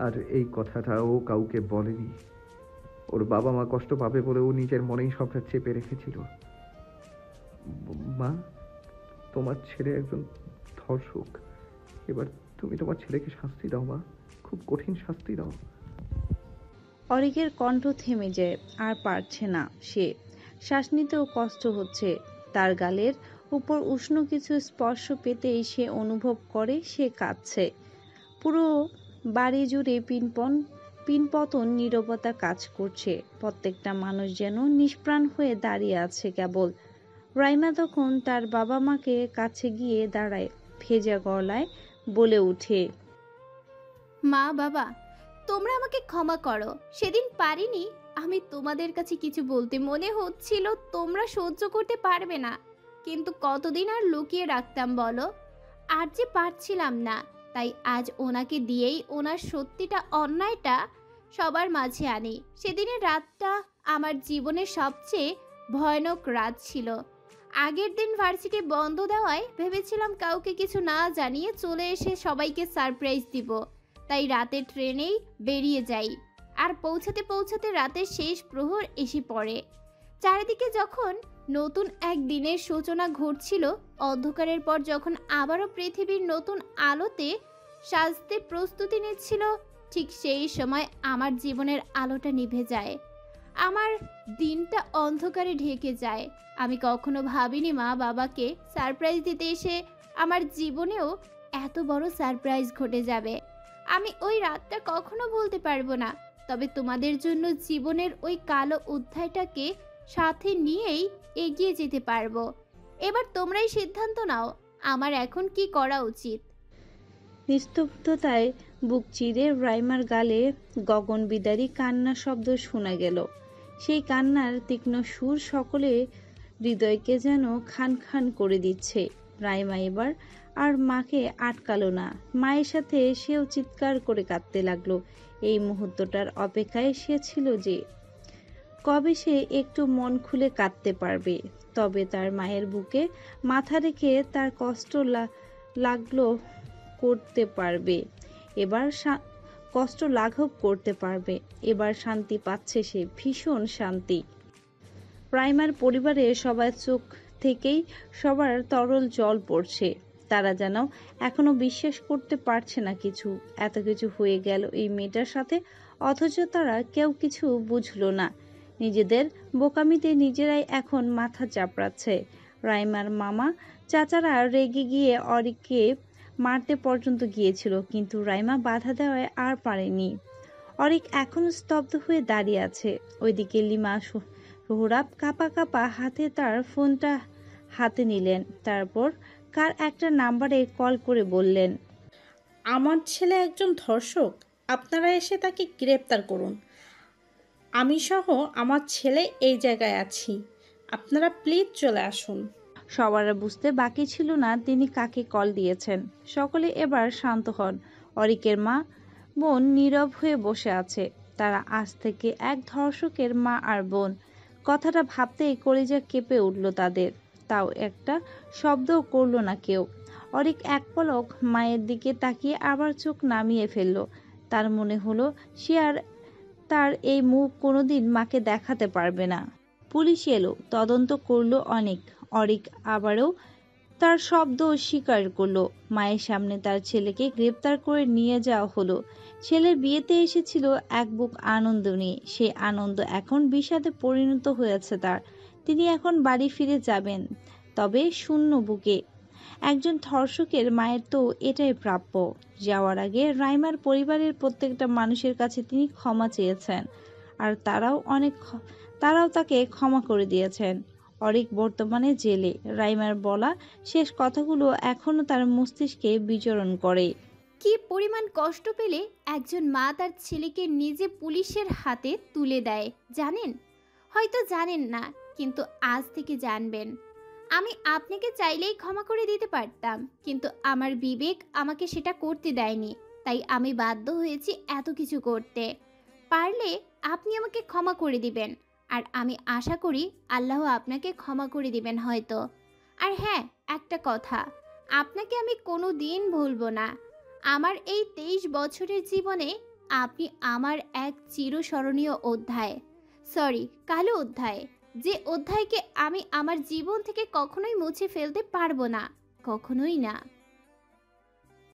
আর এই কথাটা ও কাউকে বলেনি। ওর বাবা মা কষ্ট পাবে বলে ও নিজের মনেই সবটা চেপে রেখেছিল। মা, তোমার ছেলে একজন ধর্ষক। এবার তুমি তোমার ছেলেকে শাস্তি দাও মা, খুব কঠিন শাস্তি দাও। অরিকের কণ্ঠ থেমে যায়, আর পারছে না সে। শ্বাস নিতেও কষ্ট হচ্ছে। তার গালের উপর উষ্ণ কিছু স্পর্শ পেতেই সে অনুভব করে সে কাঁদছে। পুরো বাড়ি জুড়ে পিনপতন নীরবতা কাজ করছে। প্রত্যেকটা মানুষ যেন নিষ্প্রাণ হয়ে দাঁড়িয়ে আছে কেবল। রাইমা তখন তার বাবা মাকে কাছে গিয়ে দাঁড়ায়, ভেজা গলায় বলে উঠে, মা, বাবা, তোমরা আমাকে ক্ষমা করো। সেদিন পারিনি। আমি তোমাদের কাছে কিছু বলতে, মনে হচ্ছিল তোমরা সহ্য করতে পারবে না, কিন্তু কতদিন আর লুকিয়ে রাখতাম বলো। আর যে পারছিলাম না, তাই আজ ওনাকে দিয়েই ওনার সত্যিটা, অন্যায়টা সবার মাঝে আনি। সেদিনের রাতটা আমার জীবনের সবচেয়ে ভয়ানক রাত ছিল। আগের দিন ভার্সিটি বন্ধ দেওয়ায় ভেবেছিলাম কাউকে কিছু না জানিয়ে চলে এসে সবাইকে সারপ্রাইজ দিব। তাই রাতে ট্রেনেই বেরিয়ে যাই। আর পৌঁছাতে রাতের শেষ প্রহর এসে পড়ে। চারিদিকে যখন নতুন এক দিনের সূচনা ঘটছিল, অন্ধকারের পর যখন আবারও পৃথিবীর নতুন আলোতে সাজতে প্রস্তুতি নিচ্ছিল, ঠিক সেই সময় আমার জীবনের আলোটা নিভে যায়। আমার দিনটা অন্ধকারে ঢেকে যায়। আমি কখনো ভাবিনি মা বাবাকে সারপ্রাইজ দিতে এসে আমার জীবনেও এত বড় সারপ্রাইজ ঘটে যাবে। আমি ওই রাতটা কখনো ভুলতে পারবো না। তবে তোমাদের জন্য জীবনের ওই কালো অধ্যায়টাকে সাথে নিয়েই এগিয়ে যেতে পারবো। এবার তোমরাই সিদ্ধান্ত নাও, আমার এখন কি করা উচিত। নিস্তব্ধতায় বুক চিরে রাইমার গালে গগন বিদারী কান্নার শব্দ শোনা গেল। সেই কান্নার তীক্ষ্ণ সুর সকলে হৃদয়কে যেন খান খান করে দিচ্ছে। রাইমা এবার আর মাকে আটকালো না। মায়ের সাথে সেও চিৎকার করে কাঁদতে লাগলো। এই মুহূর্তটার অপেক্ষায় সে ছিল যে কবে সে একটু মন খুলে কাঁদতে পারবে। তবে তার মায়ের বুকে মাথা রেখে তার কষ্ট লাগলো করতে পারবে। এবার কষ্ট লাঘব করতে পারবে। এবার শান্তি পাচ্ছে সে, ভীষণ শান্তি। রাইমার পরিবারে সবার চোখ থেকেই সবার তরল জল পড়ছে। তারা যেন এখনো বিশ্বাস করতে পারছে না কিছু, এত কিছু হয়ে গেল এই মেয়েটার সাথে, অথচ তারা কেউ কিছু বুঝলো না। নিজেদের বোকামিতে নিজেরাই এখন মাথা চাপড়াচ্ছে। রাইমার মামা চাচারা রেগে গিয়ে অরিককে মারতে পর্যন্ত গিয়েছিল, কিন্তু রাইমা বাধা দেওয়ায় আর পারেনি। অরিক এখন স্তব্ধ হয়ে দাঁড়িয়ে আছে। ওইদিকে লিমা সোহরাব কাঁপা কাঁপা হাতে তার ফোনটা হাতে নিলেন, তারপর কার একটা নাম্বারে কল করে বললেন, আমার ছেলে একজন ধর্ষক, আপনারা এসে তাকে গ্রেপ্তার করুন। আমি সহ আমার ছেলে এই জায়গায় আছি, আপনারা প্লিজ চলে আসুন। সবার বুঝতে বাকি ছিল না তিনি কাকে কল দিয়েছেন। সকলে এবার শান্ত হন। অরিকের মা বোন নীরব হয়ে বসে আছে। তারা আজ থেকে এক ধর্ষকের মা আর বোন। কথাটা ভাবতেই কলিজা কেঁপে উঠল তাদের। তাও একটা শব্দও করল না কেউ। অরিক এক পলক মায়ের দিকে তাকিয়ে আবার চোখ নামিয়ে ফেলল। তার মনে হলো সে আর তার এই মুখ কোনোদিন মাকে দেখাতে পারবে না। পুলিশ এলো, তদন্ত করলো অনেক। অরিক আবারও তার শব্দ স্বীকার করলো। মায়ের সামনে তার ছেলেকে গ্রেপ্তার করে নিয়ে যাওয়া হলো। ছেলের বিয়েতে এসেছিল এক বুক আনন্দ নিয়ে, সেই আনন্দ এখন বিষাদে পরিণত হয়েছে তার। তিনি এখন বাড়ি ফিরে যাবেন, তবে শূন্য বুকে। একজন ধর্ষকের মায়ের তো এটাই প্রাপ্য। যাওয়ার আগে রাইমার পরিবারের প্রত্যেকটা মানুষের কাছে তিনি ক্ষমা চেয়েছেন, আর তারাও তাকে ক্ষমা করে দিয়েছেন। অরিক বর্তমানে জেলে। রাইমার বলা শেষ কথাগুলো এখনো তার মস্তিষ্কে বিচরণ করে। কি পরিমাণ কষ্ট পেলে একজন মা তার ছেলেকে নিজে পুলিশের হাতে তুলে দেয় জানেন? হয়তো জানেন না, কিন্তু আজ থেকে জানবেন। আমি আপনাকে চাইলেই ক্ষমা করে দিতে পারতাম, কিন্তু আমার বিবেক আমাকে সেটা করতে দেয়নি, তাই আমি বাধ্য হয়েছি এত কিছু করতে। পারলে আপনি আমাকে ক্ষমা করে দিবেন, আর আমি আশা করি আল্লাহ আপনাকে ক্ষমা করে দিবেন হয়তো। আর হ্যাঁ, একটা কথা, আপনাকে আমি কোনো দিন ভুলবো না। আমার এই 23 বছরের জীবনে আপনি আমার এক চিরস্মরণীয় অধ্যায়, কালো অধ্যায়, যে অধ্যায়কে আমি আমার জীবন থেকে কখনোই মুছে ফেলতে পারবো না, কখনোই না।